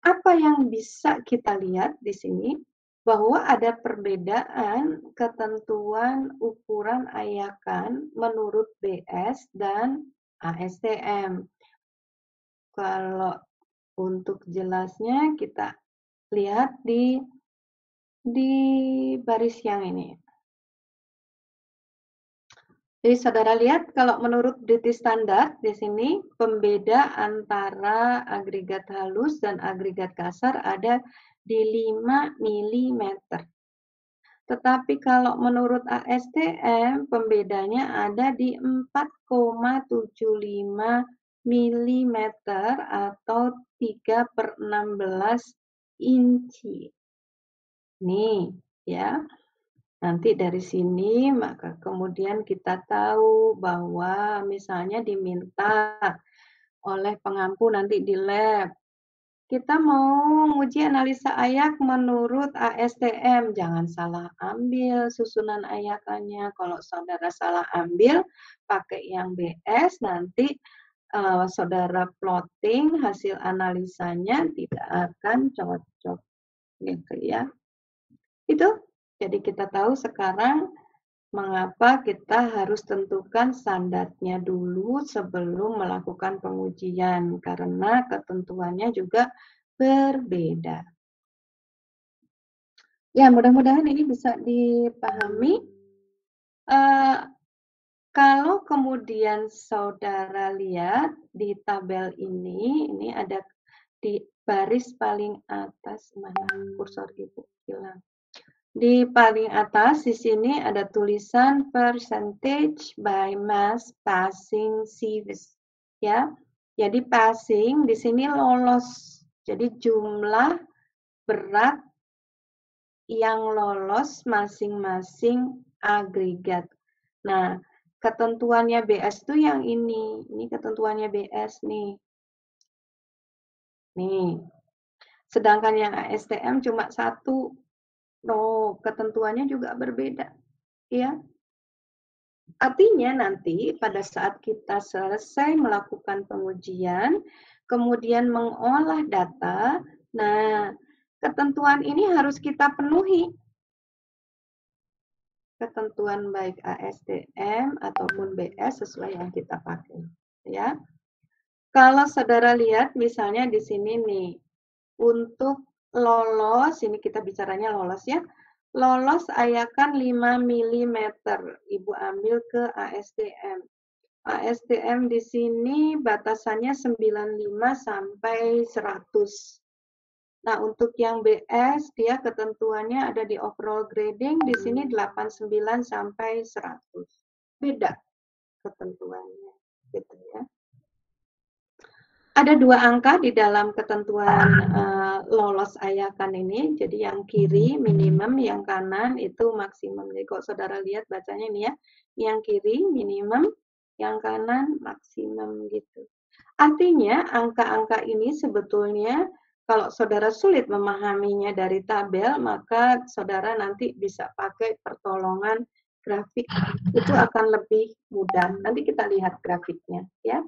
S1: Apa yang bisa kita lihat di sini? Bahwa ada perbedaan ketentuan ukuran ayakan menurut BS dan ASTM. Kalau untuk jelasnya kita lihat di baris yang ini. Jadi saudara lihat kalau menurut British Standard di sini pembeda antara agregat halus dan agregat kasar ada di 5 mm. Tetapi kalau menurut ASTM pembedanya ada di 4,75 mm atau 3/16 inci. Nih ya. Nanti dari sini maka kemudian kita tahu bahwa misalnya diminta oleh pengampu nanti di lab. Kita mau menguji analisa ayak menurut ASTM. Jangan salah ambil susunan ayakannya. Kalau saudara salah ambil, pakai yang BS, nanti saudara plotting hasil analisanya tidak akan cocok. Gitu ya. Itu. Jadi kita tahu sekarang Mengapa kita harus tentukan standarnya dulu sebelum melakukan pengujian? Karena ketentuannya juga berbeda. Ya, mudah-mudahan ini bisa dipahami. Kalau kemudian saudara lihat di tabel ini ada di baris paling atas, mana kursor Ibu hilang. Di paling atas di sini ada tulisan percentage by mass passing CVs, ya. Jadi passing di sini lolos. Jadi jumlah berat yang lolos masing-masing agregat. Nah, ketentuannya BS itu yang ini. Ini ketentuannya BS nih. Nih. Sedangkan yang ASTM cuma satu. No, ketentuannya juga berbeda. Ya. Artinya nanti pada saat kita selesai melakukan pengujian, kemudian mengolah data, nah, ketentuan ini harus kita penuhi. Ketentuan baik ASTM ataupun BS sesuai yang kita pakai. Ya. Kalau saudara lihat misalnya di sini nih, untuk lolos, ini kita bicaranya lolos ya, lolos ayakan 5 mm, Ibu ambil ke ASTM. ASTM di sini batasannya 95 sampai 100. Nah, untuk yang BS, dia ketentuannya ada di overall grading, di sini 89 sampai 100. Beda ketentuannya, gitu ya. Ada dua angka di dalam ketentuan lolos ayakan ini. Jadi yang kiri minimum, yang kanan itu maksimum. Jadi kalau saudara lihat bacanya ini ya, yang kiri minimum, yang kanan maksimum gitu. Artinya angka-angka ini sebetulnya kalau saudara sulit memahaminya dari tabel, maka saudara nanti bisa pakai pertolongan grafik. Itu akan lebih mudah. Nanti kita lihat grafiknya ya.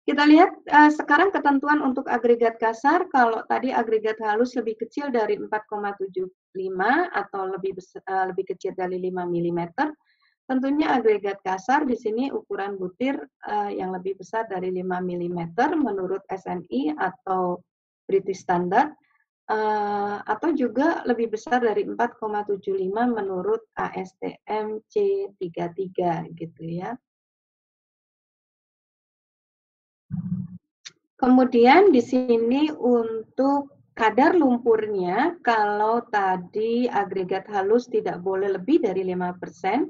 S1: Kita lihat sekarang ketentuan untuk agregat kasar, kalau tadi agregat halus lebih kecil dari 4,75 atau lebih kecil dari 5 mm, tentunya agregat kasar di sini ukuran butir yang lebih besar dari 5 mm menurut SNI atau British Standard, atau juga lebih besar dari 4,75 menurut ASTM C33 gitu ya. Kemudian di sini untuk kadar lumpurnya, kalau tadi agregat halus tidak boleh lebih dari 5%.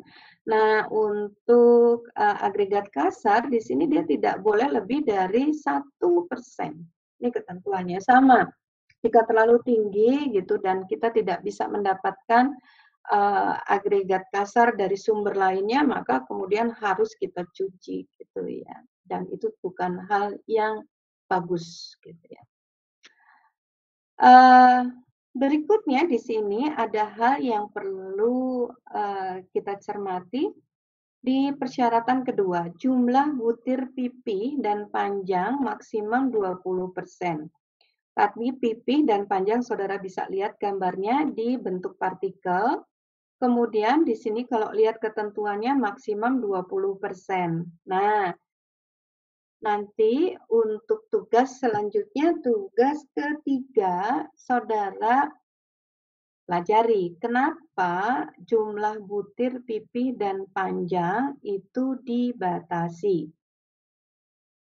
S1: Nah, untuk agregat kasar di sini dia tidak boleh lebih dari 1%. Ini ketentuannya sama. Jika terlalu tinggi gitu dan kita tidak bisa mendapatkan agregat kasar dari sumber lainnya, maka kemudian harus kita cuci gitu ya. Dan itu bukan hal yang bagus gitu ya. Berikutnya di sini ada hal yang perlu kita cermati di persyaratan kedua, jumlah butir pipih dan panjang maksimum 20%. Tapi pipih dan panjang saudara bisa lihat gambarnya di bentuk partikel. Kemudian di sini kalau lihat ketentuannya maksimum 20%. Nah, nanti untuk tugas selanjutnya, tugas ketiga, saudara pelajari kenapa jumlah butir pipih dan panjang itu dibatasi.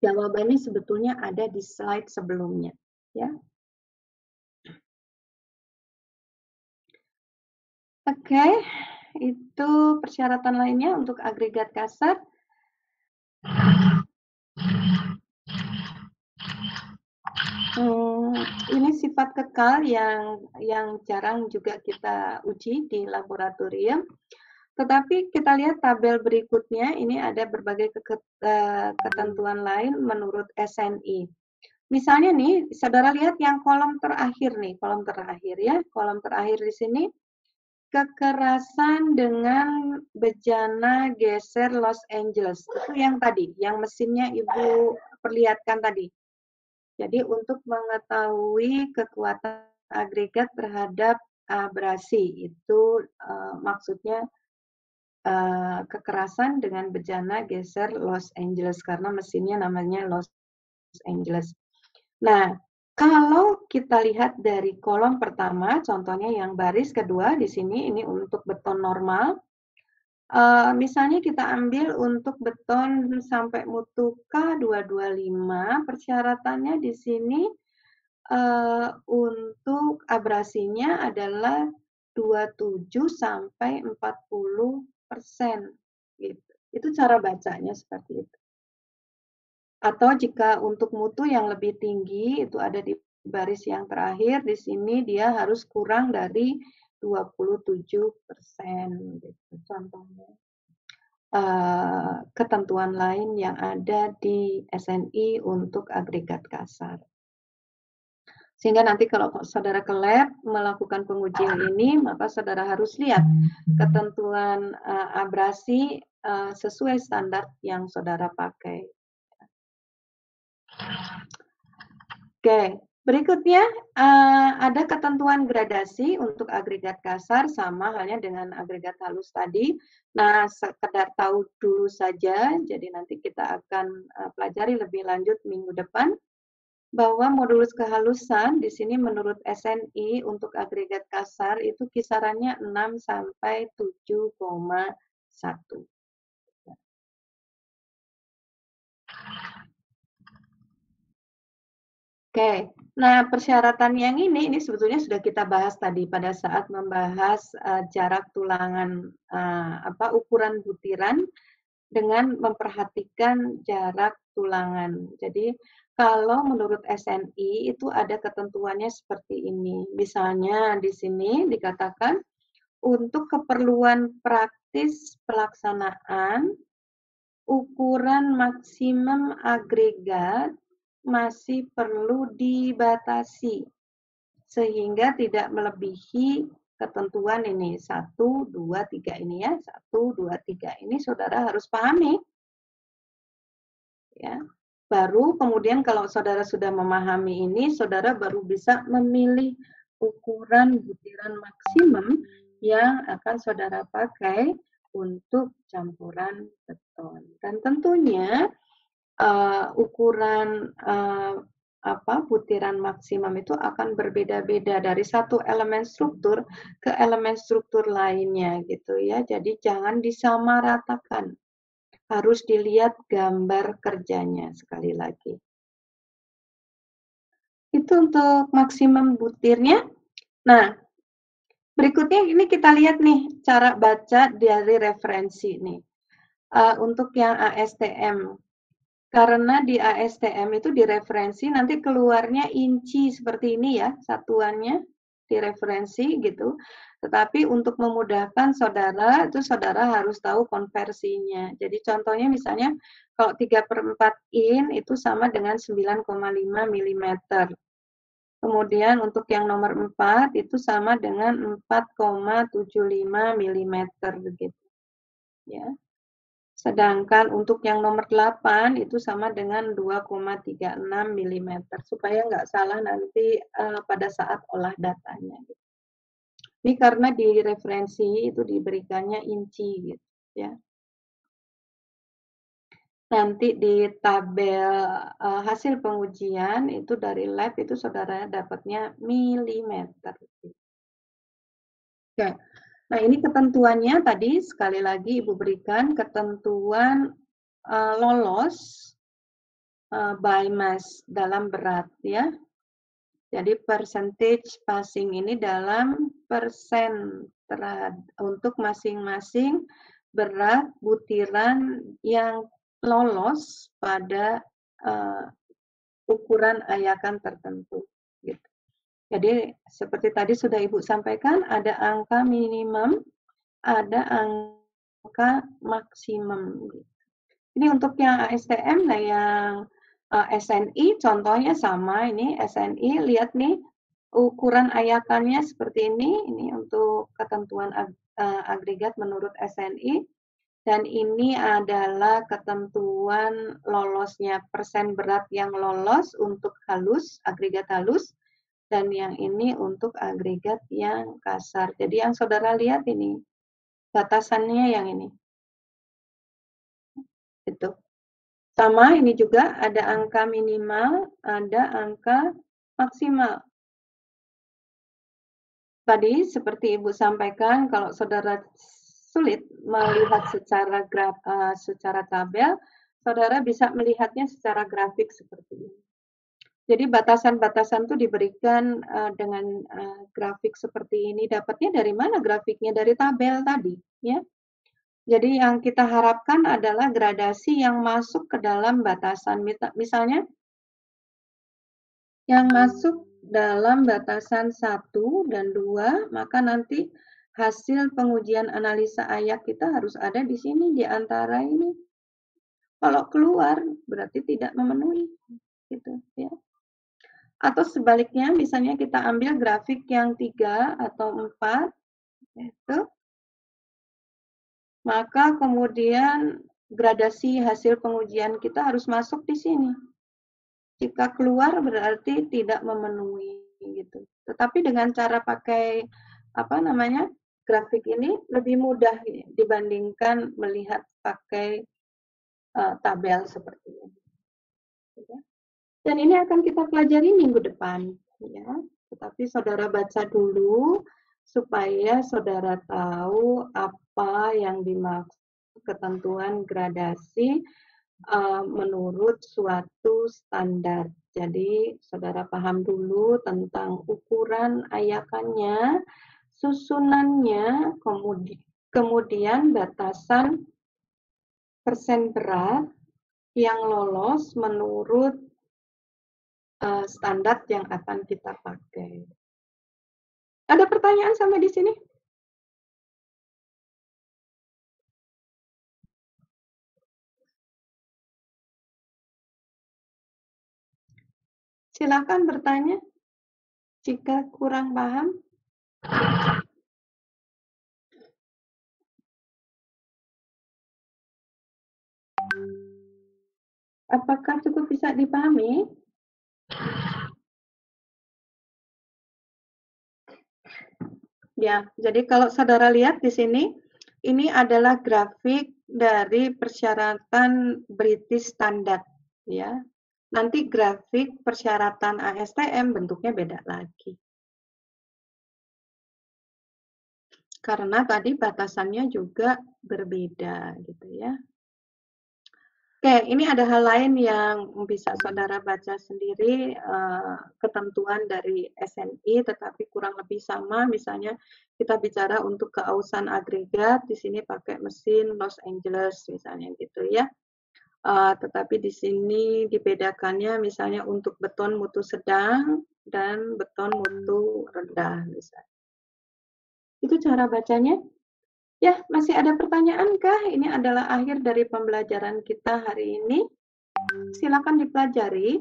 S1: Jawabannya sebetulnya ada di slide sebelumnya, ya. Oke, itu persyaratan lainnya untuk agregat kasar. Ini sifat kekal yang jarang juga kita uji di laboratorium. Tetapi kita lihat tabel berikutnya, ini ada berbagai ketentuan lain menurut SNI. Misalnya nih, saudara lihat yang kolom terakhir nih, kolom terakhir ya, kolom terakhir di sini, kekerasan dengan bejana geser Los Angeles. Itu yang tadi, yang mesinnya Ibu perlihatkan tadi. Jadi untuk mengetahui kekuatan agregat terhadap abrasi, itu maksudnya kekerasan dengan bejana geser Los Angeles karena mesinnya namanya Los Angeles. Nah, kalau kita lihat dari kolom pertama, contohnya yang baris kedua di sini ini untuk beton normal. Misalnya kita ambil untuk beton sampai mutu K225, persyaratannya di sini untuk abrasinya adalah 27 sampai 40%. Gitu. Itu cara bacanya seperti itu. Atau jika untuk mutu yang lebih tinggi, itu ada di baris yang terakhir, di sini dia harus kurang dari 27%. Gitu, contohnya. Ketentuan lain yang ada di SNI untuk agregat kasar. Sehingga nanti kalau saudara ke lab melakukan pengujian ini, maka saudara harus lihat ketentuan abrasi sesuai standar yang saudara pakai. Oke, berikutnya ada ketentuan gradasi untuk agregat kasar sama halnya dengan agregat halus tadi. Nah, sekedar tahu dulu saja, jadi nanti kita akan pelajari lebih lanjut minggu depan bahwa modulus kehalusan di sini menurut SNI untuk agregat kasar itu kisarannya 6 sampai 7,1. Oke, nah persyaratan yang ini sebetulnya sudah kita bahas tadi pada saat membahas jarak tulangan ukuran butiran dengan memperhatikan jarak tulangan. Jadi kalau menurut SNI itu ada ketentuannya seperti ini. Misalnya di sini dikatakan untuk keperluan praktis pelaksanaan ukuran maksimum agregat masih perlu dibatasi sehingga tidak melebihi ketentuan ini 1, 2, 3 ini ya 1, 2, 3 ini saudara harus pahami ya. Baru kemudian kalau saudara sudah memahami ini saudara baru bisa memilih ukuran butiran maksimum yang akan saudara pakai untuk campuran beton. Dan tentunya ukuran butiran maksimum itu akan berbeda-beda dari satu elemen struktur ke elemen struktur lainnya gitu ya. Jadi jangan disamaratakan. Harus dilihat gambar kerjanya sekali lagi. Itu untuk maksimum butirnya. Nah, berikutnya ini kita lihat nih cara baca dari referensi nih. Untuk yang ASTM. Karena di ASTM itu di referensi nanti keluarnya inci seperti ini ya, satuannya di referensi gitu. Tetapi untuk memudahkan saudara, itu saudara harus tahu konversinya. Jadi contohnya misalnya kalau 3/4 in itu sama dengan 9,5 mm. Kemudian untuk yang nomor 4 itu sama dengan 4,75 mm begitu. Ya. Sedangkan untuk yang nomor 8 itu sama dengan 2,36 mm. Supaya nggak salah nanti pada saat olah datanya. Ini karena di referensi itu diberikannya inci gitu ya. Nanti di tabel hasil pengujian itu dari lab itu saudara dapatnya milimeter. Oke. Nah, ini ketentuannya tadi sekali lagi Ibu berikan ketentuan lolos by mass dalam berat ya. Jadi percentage passing ini dalam persen untuk masing-masing berat butiran yang lolos pada ukuran ayakan tertentu. Gitu. Jadi seperti tadi sudah Ibu sampaikan, ada angka minimum, ada angka maksimum. Ini untuk yang ASTM, nah yang SNI contohnya sama, ini SNI, lihat nih ukuran ayakannya seperti ini untuk ketentuan agregat menurut SNI, dan ini adalah ketentuan lolosnya persen berat yang lolos untuk halus, agregat halus, dan yang ini untuk agregat yang kasar. Jadi yang saudara lihat ini, Batasannya yang ini. Itu. Sama ini juga ada angka minimal, ada angka maksimal. Tadi seperti Ibu sampaikan, kalau saudara sulit melihat secara tabel, saudara bisa melihatnya secara grafik seperti ini. Jadi batasan-batasan itu diberikan dengan grafik seperti ini. Dapatnya dari mana grafiknya? Dari tabel tadi, ya. Jadi yang kita harapkan adalah gradasi yang masuk ke dalam batasan. Misalnya, yang masuk dalam batasan 1 dan 2, maka nanti hasil pengujian analisa ayat kita harus ada di sini, di antara ini. Kalau keluar, berarti tidak memenuhi. Gitu, ya. Atau sebaliknya, misalnya kita ambil grafik yang 3 atau 4, itu, maka kemudian gradasi hasil pengujian kita harus masuk di sini. Jika keluar berarti tidak memenuhi gitu. Tetapi dengan cara pakai grafik ini lebih mudah dibandingkan melihat pakai tabel seperti ini. Dan ini akan kita pelajari minggu depan, ya. Tetapi saudara baca dulu supaya saudara tahu apa yang dimaksud ketentuan gradasi menurut suatu standar. Jadi saudara paham dulu tentang ukuran ayakannya, susunannya, kemudian batasan persen berat yang lolos menurut standar yang akan kita pakai. Ada pertanyaan sampai di sini? Silakan bertanya jika kurang paham. Apakah cukup bisa dipahami? Ya, jadi kalau saudara lihat di sini, ini adalah grafik dari persyaratan British Standard, ya. Nanti grafik persyaratan ASTM bentuknya beda lagi. Karena tadi batasannya juga berbeda, gitu ya. Oke, ini ada hal lain yang bisa saudara baca sendiri, ketentuan dari SNI, tetapi kurang lebih sama. Misalnya kita bicara untuk keausan agregat, di sini pakai mesin Los Angeles, misalnya gitu ya. Tetapi di sini dibedakannya misalnya untuk beton mutu sedang dan beton mutu rendah, misalnya. Itu cara bacanya. Ya, masih ada pertanyaan-kah? Ini adalah akhir dari pembelajaran kita hari ini. Silakan dipelajari.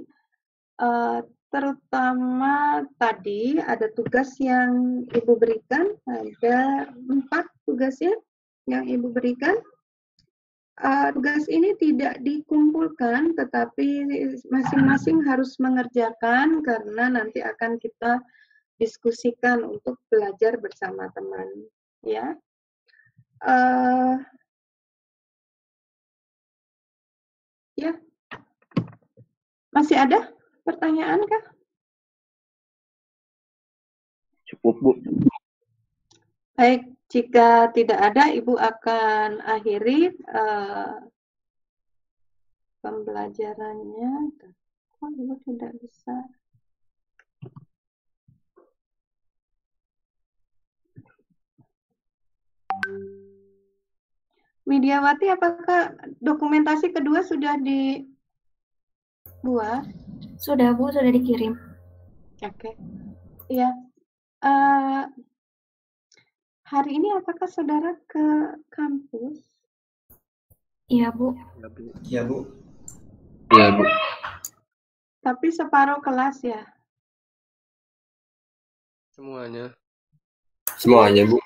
S1: Terutama tadi ada tugas yang Ibu berikan. Ada 4 tugas ya yang Ibu berikan. Tugas ini tidak dikumpulkan, tetapi masing-masing harus mengerjakan karena nanti akan kita diskusikan untuk belajar bersama teman. Ya. Ya, masih ada pertanyaan kah?
S5: Cukup, Bu.
S1: Baik, jika tidak ada, Ibu akan akhiri pembelajarannya. Kok Ibu tidak bisa? Widiawati, apakah dokumentasi kedua sudah dibuat?
S6: Sudah, Bu, sudah dikirim.
S1: Oke. Iya. Hari ini apakah saudara ke kampus?
S6: Iya, Bu.
S4: Iya, Bu.
S5: Iya, Bu.
S1: Tapi separuh kelas ya?
S2: Semuanya.
S5: Semuanya, Bu.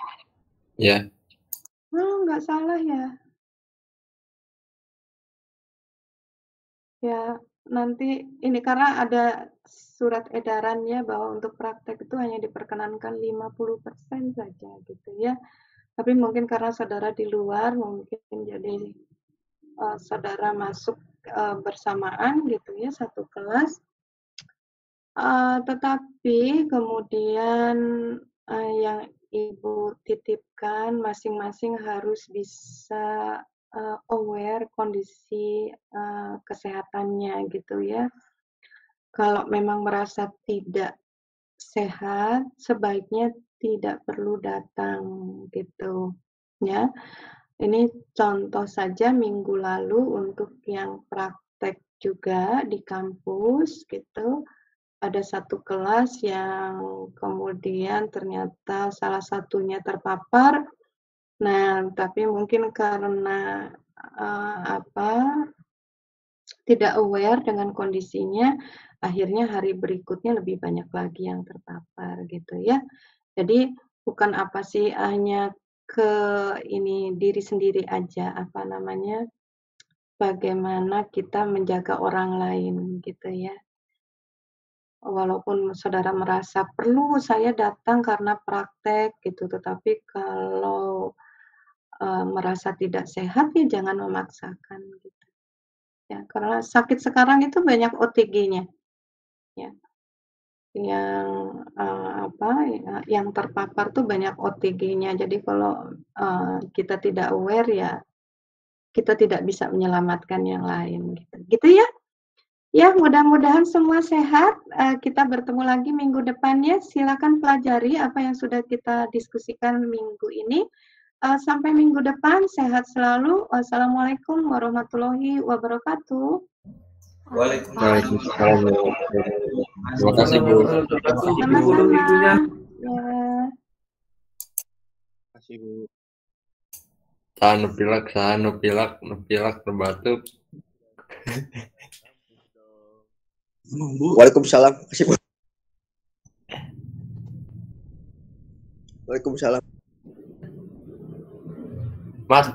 S5: Ya.
S1: Oh, nggak salah ya. Ya, nanti ini karena ada surat edarannya bahwa untuk praktek itu hanya diperkenankan 50% saja gitu ya. Tapi mungkin karena saudara di luar, mungkin jadi saudara masuk bersamaan gitu ya, satu kelas. Tetapi kemudian yang Ibu titipkan masing-masing harus bisa aware kondisi kesehatannya gitu ya. Kalau memang merasa tidak sehat, sebaiknya tidak perlu datang gitu ya. Ini contoh saja minggu lalu untuk yang praktek juga di kampus gitu. Ada satu kelas yang kemudian ternyata salah satunya terpapar. Nah, tapi mungkin karena tidak aware dengan kondisinya, akhirnya hari berikutnya lebih banyak lagi yang terpapar gitu ya. Jadi bukan apa sih hanya ke diri sendiri aja, bagaimana kita menjaga orang lain gitu ya. Walaupun saudara merasa perlu saya datang karena praktek gitu, tetapi kalau merasa tidak sehat ya jangan memaksakan gitu. Ya, karena sakit sekarang itu banyak OTG-nya. Ya. Yang yang terpapar tuh banyak OTG-nya. Jadi kalau kita tidak aware ya kita tidak bisa menyelamatkan yang lain gitu. Gitu ya. Ya, mudah-mudahan semua sehat. Kita bertemu lagi minggu depannya. Silakan pelajari apa yang sudah kita diskusikan minggu ini. Sampai minggu depan, sehat selalu. Wassalamualaikum warahmatullahi wabarakatuh.
S5: Waalaikumsalam. Terima kasih Bu.
S1: Sama-sama. Ya.
S2: Terima kasih Bu.
S5: Pilak, terbatuk.
S7: Waalaikumsalam. Kasih Bu. Waalaikumsalam.
S5: Mas,